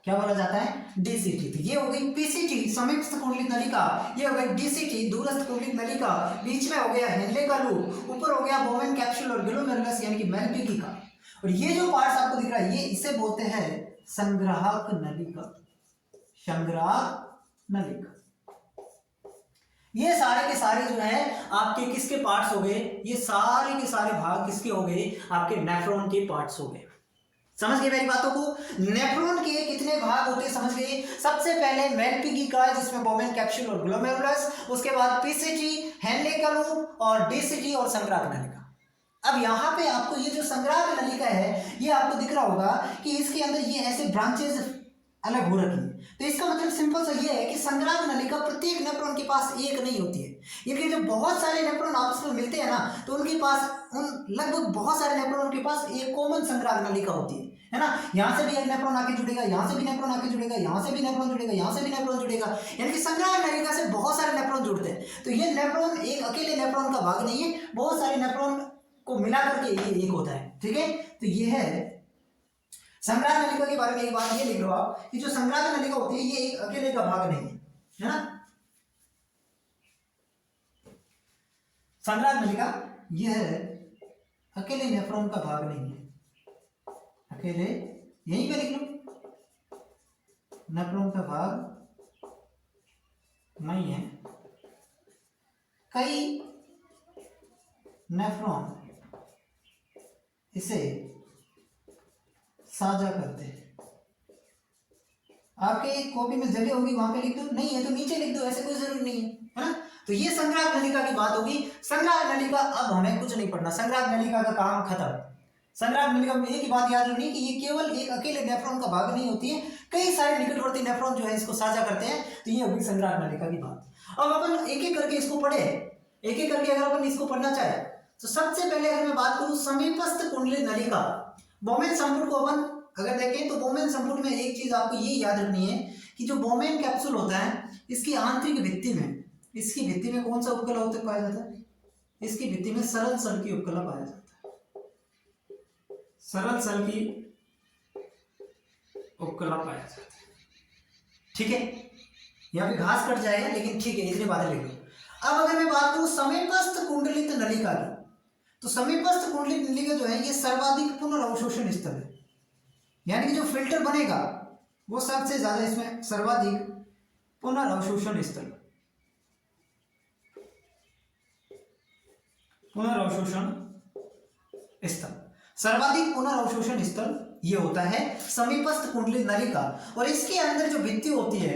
क्या बोला जाता है, डीसीटी। तो ये हो गई पीसीटी समीपस्थ कुंडलित नलिका, ये हो गई डीसीटी दूरस्थ कुंडलित नलिका, बीच में हो गया हेनले का लूप, ऊपर हो गया बोमेन कैप्सूल और ग्लोमेरुलस यानी कि मेल पिगीकाय। और ये जो पार्ट्स आपको दिख रहा है ये इसे बोलते हैं संग्राहक नलिका। संग्राहक नलिका। ये सारे के सारे जो है आपके किसके पार्ट्स हो गए, ये सारे के सारे भाग किसके हो गए, आपके नेफ्रॉन के पार्ट्स हो गए। समझ गए मेरी बातों को? नेफ्रॉन के कितने भाग होते हैं समझ गए। सबसे पहले मेल पिगीकाय जिसमें बोमेन कैप्सूल और ग्लोमेरुलस, उसके बाद पीसीटी, हेनले का लूप और डीसीटी और संग्राहक नलिका। अब यहाँ पे आपको ये जो संग्राहक नलिका है ये आपको दिख रहा होगा कि इसके अंदर ये ऐसे ब्रांचेस अलग हो रखी है। तो इसका मतलब सिंपल सा ये है कि संग्राहक नलिका प्रत्येक नेफ्रॉन के पास एक नहीं होती है, लेकिन जब बहुत सारे नेफ्रॉन आपस में मिलते हैं ना तो उनके पास उन लगभग बहुत सारे नेफ्रॉन के पास एक कॉमन संग्राहक नलिका होती है ना। यहाँ से भी एक नेफ्रॉन आके जुड़ेगा, यहाँ से भी नेफ्रॉन आके जुड़ेगा, यहाँ से भी नेफ्रॉन जुड़ेगा, यहाँ से भी नेफ्रॉन जुड़ेगा, यानी कि संग्राहक नलिका से बहुत सारे नेफ्रॉन जुड़ते हैं। तो ये नेफ्रॉन एक अकेले नेफ्रॉन का भाग नहीं है, बहुत सारे नेफ्रॉन को मिला करके ये एक होता है। ठीक है, तो ये है संग्राहक नलिका के बारे में। एक बात ये लिख लो आप कि जो संग्राहक नलिका होती है ये एक अकेले का भाग नहीं है ना। संग्राहक नलिका ये है अकेले नेफ्रॉन का भाग नहीं है, अकेले यहीं पे लिख लो नेफ्रॉन का भाग नहीं है, कई नेफ्रॉन इसे साझा करते हैं। आपके कॉपी में जगह होगी वहां पे लिख दो, नहीं है तो नीचे लिख दो, ऐसे कोई जरूरी नहीं है ना। तो ये संग्राहक नलिका की बात होगी। संग्राहक नलिका, अब हमें कुछ नहीं पढ़ना, संग्राहक नलिका का काम खत्म। संग्राहक नलिका में एक ही बात याद रखनी कि ये केवल एक अकेले नेफ्रॉन का भाग नहीं होती है, कई सारे निकटवर्ती नेफ्रॉन जो है इसको साझा करते हैं। तो ये होगी संग्राहक नलिका की बात। अब अपन एक एक करके इसको पढ़े, एक एक करके अगर अपन इसको पढ़ना चाहे तो सबसे पहले अगर मैं बात करूं समीपस्थ कुंडली नलिका, बोमेन संपुट को अपन अगर देखें तो बोमेन संपुट में एक चीज आपको ये याद रखनी है कि जो बोमेन कैप्सूल होता है इसकी आंतरिक भित्ति में, इसकी भित्ति में कौन सा उपकला होता पाया जाता है? इसकी भित्ति में सरल सल की उपकला पाया जाता है, सरल सल की उपकला पाया जाता है। ठीक है, यहाँ पे घास कट जाएगा लेकिन ठीक है, इतनी बातें लिख लो। अब अगर मैं बात करूं समीपस्थ कुंडलित नलिका की, तो समीपस्थ कुंडलित नलिका जो है ये सर्वाधिक पुनर्अवशोषण स्थल है, यानी कि जो फिल्टर बनेगा वो सबसे ज्यादा इसमें सर्वाधिक पुनर्अवशोषण स्थल, पुनर्अवशोषण स्थल, सर्वाधिक पुनर्अवशोषण स्थल ये होता है समीपस्थ कुंडलित नलिका। और इसके अंदर जो भित्ति होती है,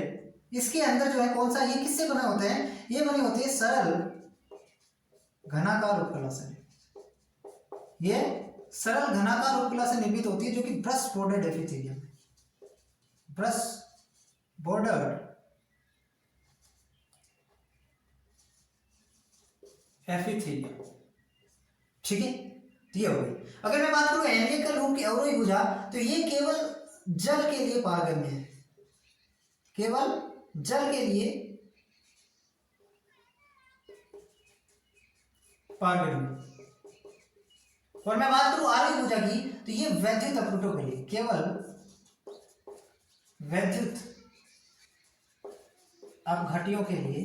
इसके अंदर जो है कौन सा, ये किससे बने होते हैं? ये बने होते हैं सरल घनाकार उपकला से, ये सरल घनाकार उपकला से निर्मित होती है जो कि brush bordered epithelium, brush bordered epithelium. ठीक है, तो ये हो गई। अगर मैं बात करूं एनलिकल रूप की अवरोही भुजा, तो ये केवल जल के लिए पारगम्य है, केवल जल के लिए पारगम्य। और मैं बात करूं आरोही भुजा की, तो ये वैद्युत अपरूटों के लिए, केवल वैद्युत अपघटियों के लिए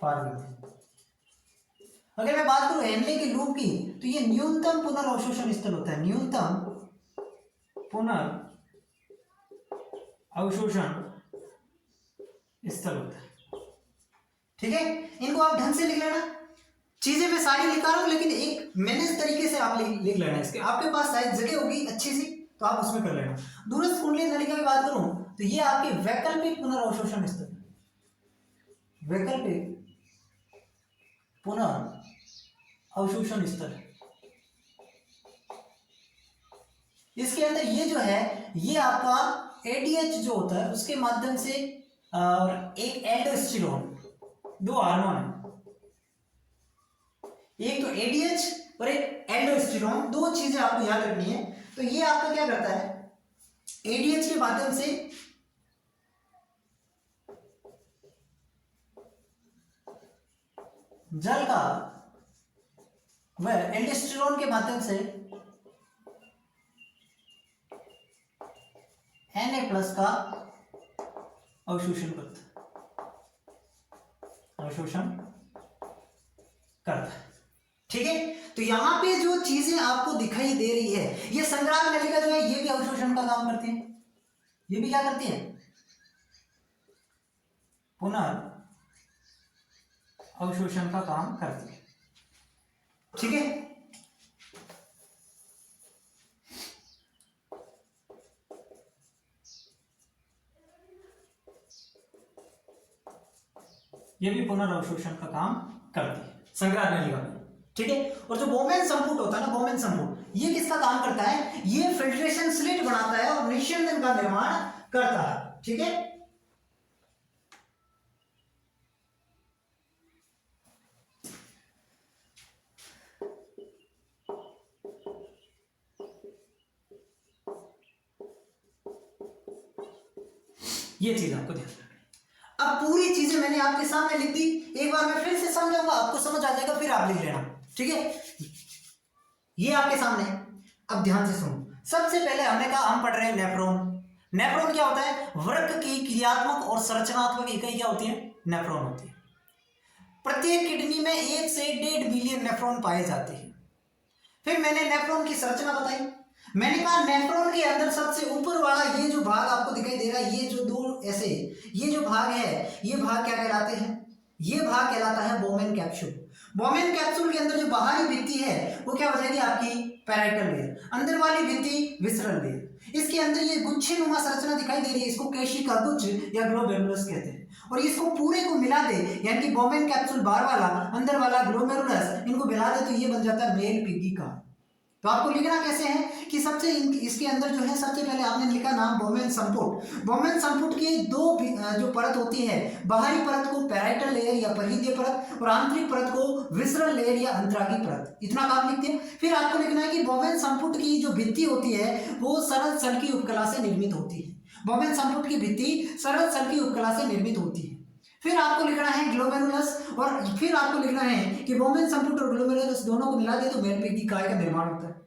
पारगम्य। अगर मैं बात करूं हेनले के लूप की, तो ये न्यूनतम पुनर्अवशोषण स्थल होता है, न्यूनतम पुनर्अवशोषण स्थल होता है। ठीक है, इनको आप ढंग से लिख लेना, चीजें मैं सारी लिखा रहा हूं लेकिन एक मैनेज तरीके से आप लिख लेना। इसके आपके पास शायद जगह होगी अच्छी सी तो आप उसमें कर लेना। दूरस्थ कुंडलित नलिका की बात करूं तो ये आपकी वैकल्पिक पुनर्अवशोषण स्थल, वैकल्पिक पुनर्अवशोषण स्थल। इसके अंदर ये जो है ये आपका एडीएच जो होता है उसके माध्यम से और एक एल्डोस्टेरोन, दो हार्मोन है, एक तो एडीएच और एक एल्डोस्टेरोन, दो चीजें आपको याद रखनी है। तो ये आपका क्या करता है, एडीएच के माध्यम से जल का, वह एल्डोस्टेरोन के माध्यम से Na+ का अवशोषण करता है, अवशोषण करता है। ठीक है, तो यहां पे जो चीजें आपको दिखाई दे रही है, ये संग्राहक नलिका जो है ये भी अवशोषण का काम करती है, ये भी क्या करती है, पुनः अवशोषण का काम करती है। ठीक है, ये भी पुनर्अवशोषण का काम करती है संग्राहक नलिका में। ठीक है। और जो बोमेन संपुट होता है ना, बोमेन संपुट, ये किसका काम करता है, ये फिल्ट्रेशन स्लिट बनाता है और निस्यंदन का निर्माण करता है। ठीक है, ये चीज आपको ध्यान रखनी है। अब पूरी चीजें मैंने आपके सामने लिख दी, एक बार मैं फिर से समझाऊंगा, आपको समझ आ जाएगा, फिर आप लिख लेना। ठीक है, ये आपके सामने है। अब ध्यान से सुनो। सबसे पहले हमने कहा हम पढ़ रहे हैं नेफ्रॉन। नेफ्रॉन क्या होता है, वृक्क की क्रियात्मक और संरचनात्मक इकाई क्या होती है, नेफ्रॉन होती है। प्रत्येक किडनी में 1 से 1.5 बिलियन नेफ्रॉन पाए जाते हैं। फिर मैंने नेफ्रॉन की संरचना बताई। मैंने कहा नेफ्रॉन के अंदर सबसे ऊपर वाला ये जो भाग आपको दिखाई दे रहा है, ये जो दो ऐसे, ये जो भाग है, ये भाग क्या कहलाते हैं, ये भाग कहलाता है बोमेन कैप्सूल। बोमेन कैप्सूल के अंदर जो बाहरी भित्ति है वो क्या हो जाएगी आपकी पैराइटल लेयर, अंदर वाली भित्ति विसरल लेयर। इसके अंदर ये गुच्छे नुमा संरचना दिखाई दे रही है, इसको केशिका गुच्छ या ग्लोमेरुलस कहते हैं। और इसको पूरे को मिला दे, यानी कि बोमेन कैप्सूल बाहर वाला, अंदर वाला ग्लोमेरुलस, इनको मिला दे तो ये बन जाता है मेल पिगी का। तो आपको लिखना कैसे है कि सबसे इसके अंदर जो है, सबसे पहले आपने लिखा नाम बोमेन संपुट। बोमेन संपुट की दो जो परत होती है, बाहरी परत को पैराइटल लेयर या परिधीय परत और आंतरिक परत को विसरल लेयर या अंतरागी परत। इतना काम लिखते हैं। फिर आपको लिखना है कि बोमेन संपुट की जो भित्ति होती है वो सरल सल की उपकला से निर्मित होती है। बोमेन संपुट की भित्ति सरल सल की उपकला से निर्मित होती है। फिर आपको लिखना है ग्लोमेरुलस, और फिर आपको लिखना है कि बोमेन संपुट और ग्लोमेरुलस दोनों को मिला दे तो मेल पिगी काय का निर्माण होता है।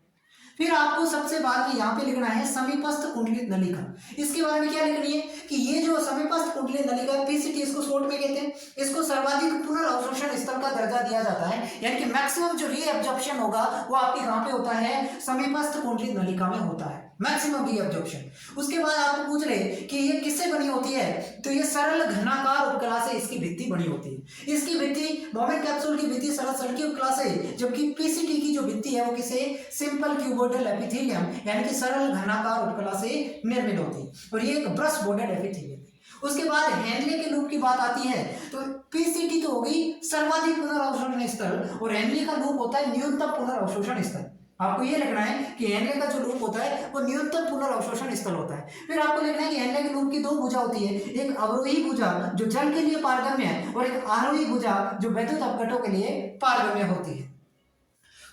फिर आपको सबसे बाद में यहाँ पे लिखना है समीपस्थ कुंडलित नलिका। इसके बारे में क्या लिखनी है कि ये जो समीपस्थ कुंडलित नलिका पीसीटी, इसको शॉर्ट में कहते हैं, इसको सर्वाधिक पुनर्अवशोषण स्थल का दर्जा दिया जाता है, यानी कि मैक्सिमम जो रीअब्जॉर्प्शन होगा वो आपके कहाँ पे होता है, समीपस्थ कुंडलित नलिका में होता है, मैक्सिमम रीअब्जॉर्प्शन। उसके बाद आपको पूछ रहे कि ये किससे बनी होती है, तो ये सरल घनाकार उपकला से इसकी भित्ति बनी होती है। इसकी भित्ति, बोमेन कैप्सूल की भित्ति सरल सल की उपकला से, जबकि पीसीटी की जो भित्ति है वो किसे, सिंपल क्यूबोइडल एपिथेलियम यानी कि सरल घनाकार उपकला से निर्मित होती है, और ये एक ब्रश बॉर्डर एपिथेलियम। उसके बाद हेनले के लूप की बात आती है, तो पीसीटी तो होगी सर्वाधिक पुनर्अवशोषण स्थल, और हेनले का लूप होता है न्यूनतम पुनर्अवशोषण स्थल। आपको ये लिखना है कि हेनले का जो लूप होता है वो न्यूनतम पुनर्अवशोषण स्थल होता है। फिर आपको लिखना है कि हेनले के लूप की दो भुजा होती है, एक अवरोही भुजा जो जल के लिए पारगम्य है, और एक आरोही भुजा जो वैद्युत अपघटों के लिए पारगम्य होती है।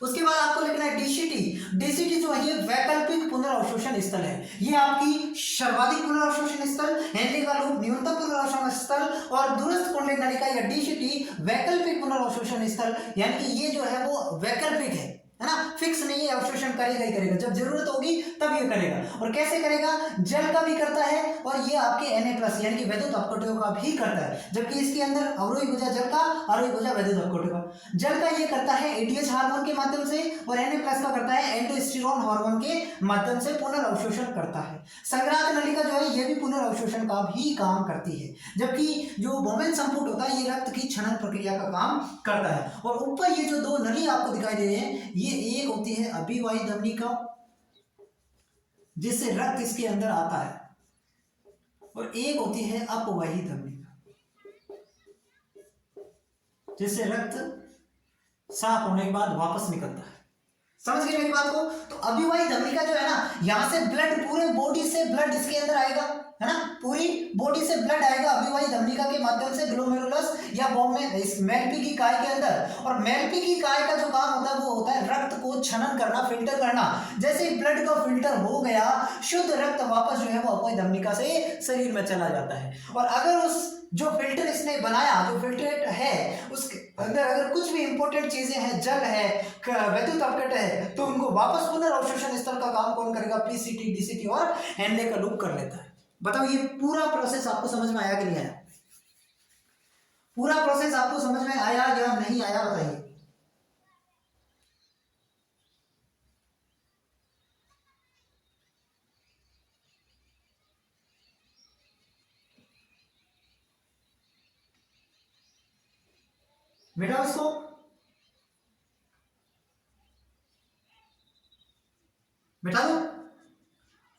उसके बाद आपको लिखना है डीसीटी। डीसीटी जो है ये वैकल्पिक पुनर्अवशोषण स्थल है, ये आपकी सर्वाधिक पुनर्अवशोषण स्थल, हेनले का लूप न्यूनतम पुनर्अवशोषण स्थल, और दूरस्थ कुंडलित नलिका या डीसीटी वैकल्पिक पुनर्अवशोषण स्थल, यानी कि ये जो है वो वैकल्पिक है ना, फिक्स नहीं है, अवशोषण करेगा ही करेगा, जब जरूरत होगी तब ये करेगा। और कैसे करेगा, जल का भी करता है और ये आपके Na+ यानी कि वैद्युत अपघटों का भी करता है, जबकि इसके अंदर अवरोही भुजा जल का, आरोही भुजा वैद्युत अपघटों का। जल का ये करता है एडीएच हार्मोन के माध्यम से, और Na+ का करता है एल्डोस्टेरोन हार्मोन के माध्यम से पुनर्अवशोषण करता है। संग्राहक नलिका जो है ये भी पुनर्अवशोषण का भी काम करती है, जबकि जो बोमेन संपुट होता है ये रक्त की क्षरण प्रक्रिया का काम करता है। और ऊपर ये जो दो नली आपको दिखाई दे रहे हैं, ये एक होती है अभिवाही धमनी का, जिससे रक्त इसके अंदर आता है, और एक होती है अपवाही धमनी का, जिससे रक्त साफ होने के बाद वापस निकलता है। समझ गए मेरी बात को? तो अभिवाही धमनी का जो है ना, यहां से ब्लड, पूरे बॉडी से ब्लड इसके अंदर आएगा, है ना, पूरी बॉडी से ब्लड आएगा अभिवाही धमनिका के माध्यम से ग्लोमेरुलस या बोमेन, इस मेलपी की काय के अंदर। और मेलपी की काय का जो काम होता है वो होता है रक्त को छनन करना, फिल्टर करना। जैसे ही ब्लड का फिल्टर हो गया, शुद्ध रक्त वापस जो है वो अभिवाही धमनिका से शरीर में चला जाता है। और अगर उस जो फिल्टर इसने बनाया, जो फिल्ट्रेट है, उसके अंदर अगर कुछ भी इंपॉर्टेंट चीजें हैं, जल है, वैद्युत अपघट है, तो उनको वापस पुनर्अवशोषण स्थल का काम कौन करेगा, पीसीटी, डीसीटी और हेनले का लूप कर लेता है। बताओ ये पूरा प्रोसेस आपको समझ में आया कि नहीं आया? पूरा प्रोसेस आपको समझ में आया या नहीं आया, बताइए। बेटा उसको बैठा दो,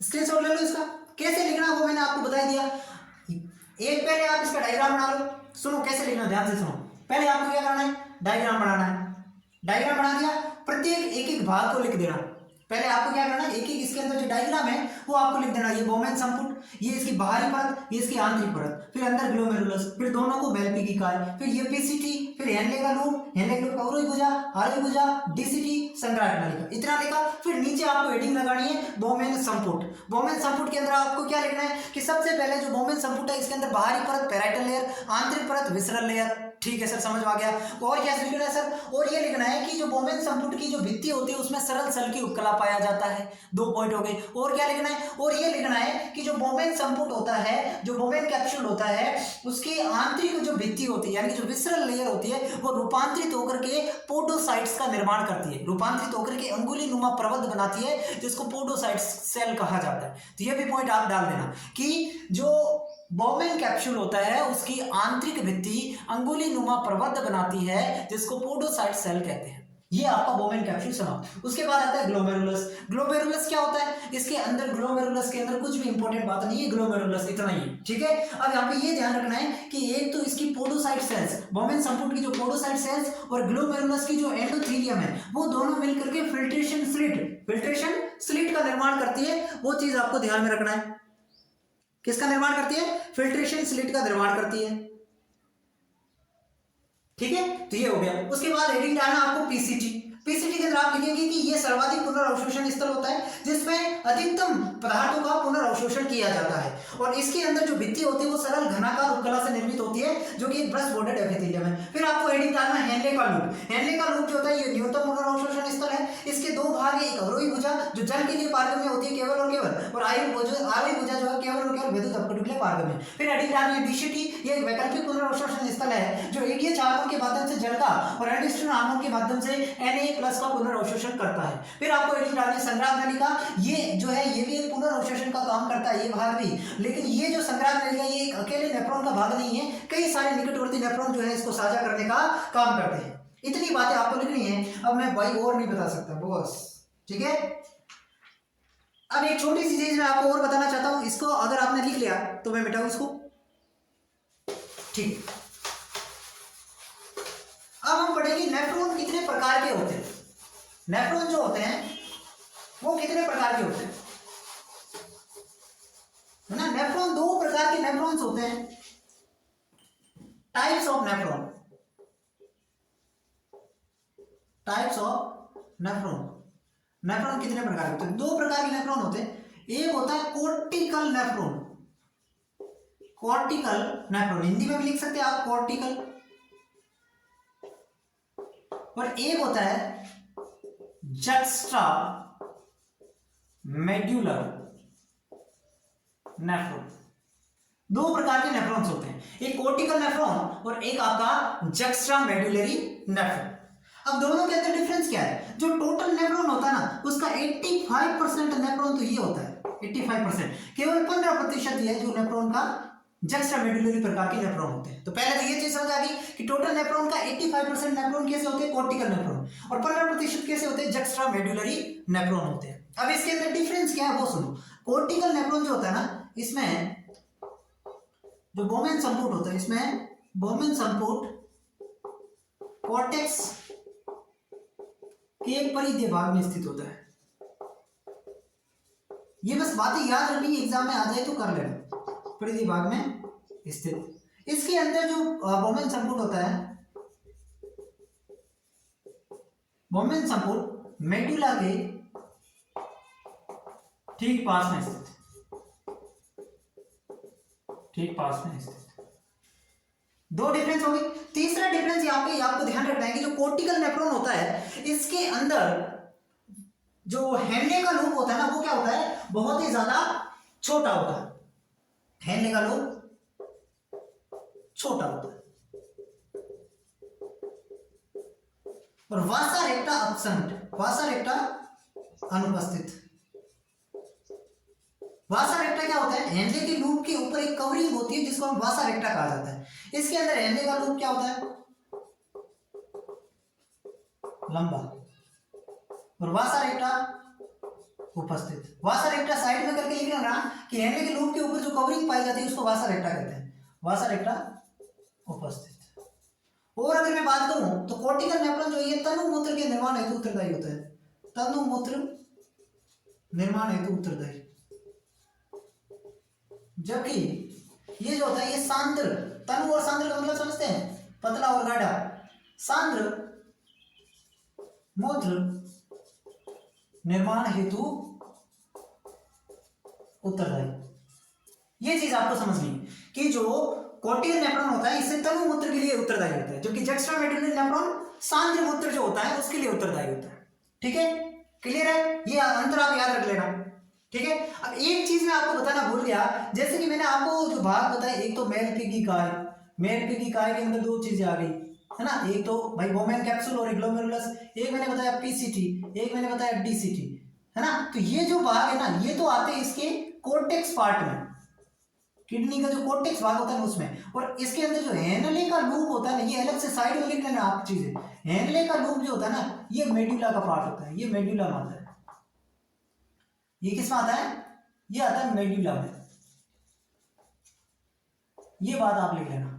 स्क्रीनशॉट ले लो इसका। कैसे लिखना वो मैंने आपको बता दिया। एक पहले आप इसका डायग्राम बना लो। सुनो कैसे लिखना, ध्यान से सुनो। पहले आपको क्या करना है, डायग्राम बनाना है। डायग्राम बना दिया, प्रत्येक एक एक भाग को लिख देना। पहले आपको क्या करना है, एक एक इसके अंदर जो डायग्राम है वो आपको लिख देना। ये बोमेन संपुट, ये इसकी बाहरी परत, ये इसकी आंतरिक परत, फिर अंदर ग्लोमेरुलस, फिर दोनों को बेल्पी काय, फिर ये पीसीटी, फिर हेनले का लूप, हेनले का लूप का उरुई भुजा, आरुई भुजा, डीसीटी, संग्राहक नलिका, इतना लिखा। फिर नीचे आपको हेडिंग लगानी है बोमेन संपुट। बोमेन संपुट के अंदर आपको क्या लिखना है कि सबसे पहले जो बोमेन संपुट है इसके अंदर बाहरी परत पैराइटल लेयर, आंतरिक परत विसरल लेयर। ठीक है सर, समझ आ गया। और क्या लिखना है सर, और ये लिखना है कि जो बोमेन संपुट की जो भित्ति होती है उसमें सरल सल की उपकला पाया जाता है। 2 पॉइंट हो गए। और क्या लिखना है, और ये लिखना है कि जो बोमेन संपुट होता है, जो बोमेन कैप्सूल होता है, उसकी आंतरिक जो भित्ति होती है यानी जो विसरल लेयर होती है वो रूपांतरित होकर के पोडोसाइट्स का निर्माण करती है, रूपांतरित होकर के अंगुली नुमा प्रबंध बनाती है जिसको पोडोसाइट्स सेल कहा जाता है। तो ये भी पॉइंट आप डाल देना कि जो बोमेन कैप्सूल होता है उसकी आंतरिक भित्ति अंगुली नुमा प्रबंध बनाती है जिसको पोडोसाइट सेल कहते हैं। ये आपका बोमेन कैप्सूल समाप्त। उसके बाद आता है ग्लोमेरुलस। ग्लोमेरुलस क्या होता है, इसके अंदर ग्लोमेरुलस के अंदर कुछ भी इंपॉर्टेंट बात नहीं है, ग्लोमेरुलस इतना ही, ठीक है। अब यहाँ पे ये ध्यान रखना है कि एक तो इसकी पोडोसाइट सेल्स, बोमेन संपुट की जो पोडोसाइट सेल्स और ग्लोमेरुलस की जो एंडोथेलियम है वो दोनों मिलकर के फिल्ट्रेशन स्लिट का निर्माण करती है। वो चीज आपको ध्यान में रखना है। किसका निर्माण करती है, फिल्ट्रेशन स्लिट का निर्माण करती है, ठीक है। तो ये हो गया। उसके बाद हेडिंग डालना आपको पीसीटी। पीसीटी के अंदर आप लिखेंगे कि ये सर्वाधिक पुनर्अवशोषण स्थल होता है जिसमें अधिकतम पदार्थों का पुनर्अवशोषण किया जाता है और इसके अंदर जो भित्ति होती है वो सरल घनाकार उपकला से निर्मित होती है जो कि एक ब्रश बॉर्डेड एपिथेलियम है। फिर आपको हेडिंग डालना है हेनले का लूप। हेनले का लूप जो होता है ये न्यूनतम पुनर्अवशोषण स्थल है। इसके 2 भाग है, एक अवरोही भुजा जो जल के लिए पारगम्य होती है केवल और केवल, और आयुर्वेद भुजा जो है केवल और केवल विद्युत अपघटन के लिए पारगम्य। फिर हेडिंग डालनी है डीसीटी, ये एक वैकल्पिक पुनर्अवशोषण स्थल है जो एडीएच हार्मोन के माध्यम से जल का और एंडोस्टेरोन हार्मोन के माध्यम से Na+ का पुनर्अवशोषण करता है। फिर आपको हेडिंग डालनी है संग्राहक नलिका। ये जो है ये भी एक पुनर्अवशोषण का काम करता है, ये भाग भी, लेकिन ये जो संग्राहक नलिका ये एक अकेले नेफ्रॉन का भाग नहीं है, कई सारे निकटवर्ती नेफ्रॉन जो है इसको साझा करने का काम करते हैं। इतनी बातें आपको लिखनी है। अब मैं भाई और नहीं बता सकता बॉस, ठीक है। अब एक छोटी सी चीज मैं आपको और बताना चाहता हूं, इसको अगर आपने लिख लिया तो मैं मिटाऊं इसको, ठीक। अब हम पढ़ेंगे नेफ्रॉन कितने प्रकार के होते हैं। नेफ्रॉन जो होते हैं वो कितने प्रकार के होते हैं, है ना। नेफ्रॉन 2 प्रकार के नेफ्रॉन्स होते हैं, types of nephron. Types of nephron. Nephron कितने प्रकार के होते हैं, 2 प्रकार के नेफ्रॉन होते हैं। एक होता है cortical nephron, cortical nephron Hindi में भी लिख सकते हैं आप कोर्टिकल, और एक होता है जक्स्ट्रा मेड्यूलर नेफ्रॉन। 2 प्रकार के नेफ्रॉन्स होते हैं, एक कोर्टिकल नेफ्रॉन और एक आपका जक्स्ट्रा मेड्यूलरी नेफ्रॉन। अब दोनों के अंदर डिफरेंस क्या है, जो टोटल नेफ्रॉन होता है ना उसका 85% नेफ्रॉन तो ये होता है, 85%, केवल 15% ही है जो नेफ्रॉन का जक्स्ट्रा मेडुलरी प्रकार के नेफ्रॉन होते हैं। तो पहले तो ये चीज समझ आ गई कि टोटल नेफ्रॉन का 85% नेफ्रॉन कैसे होते हैं, कोर्टिकल नेफ्रॉन, और 15% कैसे होते हैं, जक्स्ट्रा मेडुलरी नेफ्रॉन होते हैं। अब इसके अंदर डिफरेंस क्या है वो सुनो। कोर्टिकल नेफ्रॉन जो होता है ना, इसमें जो बोमेन संपुट होता है, इसमें बोमेन संपुट कॉर्टेक्स के परिधीय भाग में स्थित होता है। ये बस बातें याद रखनी, एग्जाम में आ जाए तो कर लेना, परिधीय भाग में स्थित। इसके अंदर जो बोमेन संपुट होता है, बोमेन संपुट मेडुला के ठीक पास में स्थित, ठीक पास में स्थित। 2 डिफरेंस हो गई। तीसरा डिफरेंस यहाँ पे आपको ध्यान रखना है कि जो कोर्टिकल नेफ्रॉन होता है इसके अंदर जो हेनले का लूप होता है ना, वो क्या होता है, बहुत ही ज्यादा छोटा होता है। हेनले का लूप छोटा होता है और वासा रेक्टा अब्सेंट, वासा रेक्टा अनुपस्थित। वासा रेक्टा क्या होता है, हेनले के लूप के ऊपर एक कवरिंग होती है जिसको हम वासा रेक्टा कहा जाता है। इसके अंदर हेनले का लूप क्या होता है, लंबा, और वासा रेक्टा उपस्थित। वासा रेक्टा साइड में करके लिखना ना कि हेनले के लूप के ऊपर जो कवरिंग पाई जाती है उसको वासा रेक्टा कहते हैं, वासा रेक्टा उपस्थित। और अगर मैं बात करूं तो कोर्टिकल नेफ्रॉन जो ये तनु मूत्र के निर्माण हेतु उत्तरदायी होता है, तनुमूत्र निर्माण हेतु उत्तरदायी। जबकि ये जो होता है ये सांद्र, तनु और सांद्र का मतलब समझते हैं, पतला और गाढ़ा। सांद्र मूत्र निर्माण हेतु उत्तरदायी। ये चीज आपको समझनी है कि जो कोटियल नेफ्रॉन होता है इससे तनु मूत्र के लिए उत्तरदायी होता है, जबकि जक्स्ट्रा मेडुलरी नेफ्रॉन सांद्र मूत्र जो होता है उसके लिए उत्तरदायी होता है। ठीक है, क्लियर है? ये अंतर आप याद रख लेना। ठीक है, अब एक चीज मैं आपको बताना भूल गया, जैसे कि मैंने आपको जो भाग बताया, एक तो मेल पिगी काय, मेल पिगी काय के अंदर दो चीजें आ गई है ना, एक तो भाई वोमेन कैप्सूल और ग्लोमेरुलस, एक मैंने बताया पीसीटी, एक मैंने बताया डीसीटी, है ना। तो ये जो भाग है ना ये तो आते हैं इसके कोर्टेक्स पार्ट में, किडनी का जो कोर्टेक्स भाग होता है उसमें, और इसके अंदर जो हेनले का लूप होता है ना, ये अलग से साइड में लिख लेना आप चीजें। हेनले का लूप जो होता है ना ये मेडुला का पार्ट होता है, ये मेडुला में आता है। ये किस में आता है? ये आता है मेडुला में। ये बात आप लिख लेना।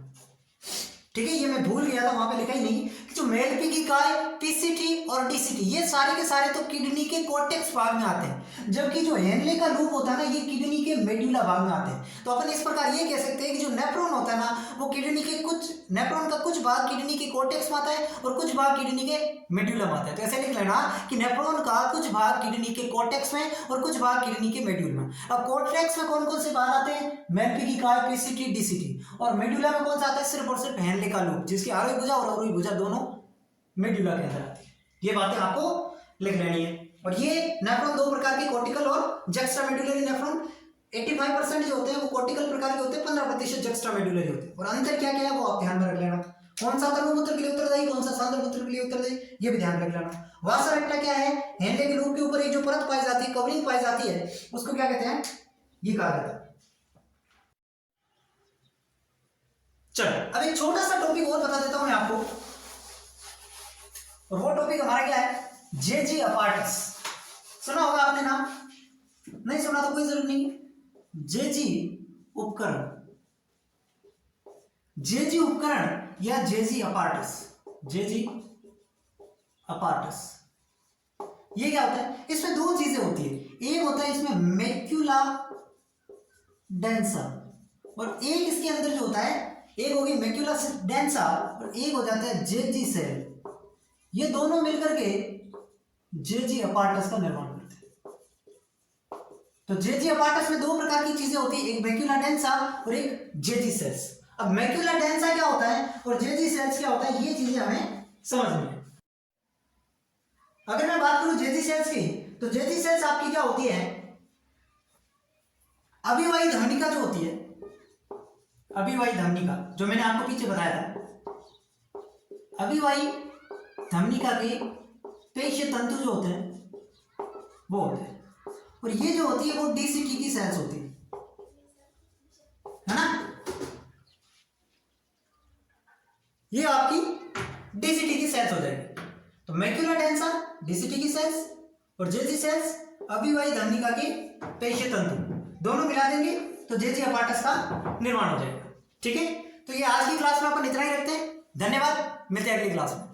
ठीक है, ये मैं भूल गया था, वहां पे लिखा ही नहीं कि जो मेलपी की काय, पीसीटी और डीसीटी ये सारे के सारे तो किडनी के कोर्टेक्स भाग में आते हैं, जबकि जो हेनले का लूप होता है ना ये किडनी के मेडुला भाग में आते हैं। तो अपन इस प्रकार ये कह सकते हैं कि जो नेफ्रॉन होता है ना वो किडनी के कुछ, नेफ्रॉन का कुछ भाग किडनी के कोर्टेक्स में आता है और कुछ भाग किडनी के मेडुला में आता है। तो ऐसे लिख लेना कि नेफ्रॉन का कुछ भाग किडनी के कोर्टेक्स में और कुछ भाग किडनी के मेडुला में। अब कोर्टेक्स में कौन कौन से भाग आते हैं? मेलपी की काय, पीसीटी, डीसीटी, और मेडुला में कौन सा आता है? सिर्फ और सिर्फ हेनले का लूप, जिसकी आरोही भुजा और अवरोही भुजा दोनों मेडुला के अंदर आती है। ये बातें आपको लिख लेनी है। और ये नेफ्रॉन दो प्रकार के, कोर्टिकल और जक्स्ट्रा मेडुलरी नेफ्रॉन। 85% जो होते हैं वो कोर्टिकल प्रकार के होते हैं, 15% जक्स्ट्रा मेडुलरी होते हैं। और अंतर क्या क्या है वो आप ध्यान में रख लेना, कौन सा तनु मूत्र के लिए उत्तरदायी, कौन सा सांद्र मूत्र के लिए उत्तरदायी, ये भी ध्यान रख लेना। वासा रेक्टा क्या है? हेनले के लूप के ऊपर एक जो परत पाई जाती है, कवरिंग पाई जाती है, उसको क्या कहते हैं? ये कहा जाता है। चलो अब एक छोटा सा टॉपिक और बता देता हूं मैं आपको, और वो टॉपिक हमारा क्या है? जेजी अपार्टस। सुना होगा आपने नाम, नहीं सुना तो कोई जरूरत नहीं। जेजी उपकरण, जेजी उपकरण या जेजी अपार्टस, जेजी अपार्टस ये क्या होता है? इसमें दो चीजें होती है, एक होता है इसमें मैक्यूला डेंसा, और एक इसके अंदर जो होता है, एक होगी मैक्यूला डेंसा और एक हो जाता है जेजी सेल। ये दोनों मिलकर के जेजी अपार्टस का निर्माण करते हैं। तो जेजी अपार्टस में दो प्रकार की चीजें होती है, एक मैक्यूला डेंसा और एक जेजी सेल्स। अब मैक्यूला डेंसा क्या होता है और जेजी सेल्स क्या होता है, ये चीजें हमें समझनी है। अगर मैं बात करूं जेजी सेल्स की, तो जेजी सेल्स आपकी क्या होती है? अभिवाही धमनिका जो होती है, अभिवाही धमनिका जो मैंने आपको पीछे बताया था, अभिवाही धमनिका के पेशीय तंतु जो होते हैं वो होते हैं, और ये जो होती है वो डीसीटी की सेल्स होती है ना। ये आपकी डीसीटी की सेल्स हो जाएगी। तो मैक्यूला डेंसा डीसीटी की सेल्स और जेजी सेल्स अभिवाही धमनिका के पेशीय तंतु, दोनों मिला देंगे तो जेजी अपार्टस का निर्माण हो जाएगा। ठीक है, तो ये आज की क्लास में अपन इतना ही रखते हैं। धन्यवाद, मिलते हैं अगली क्लास में।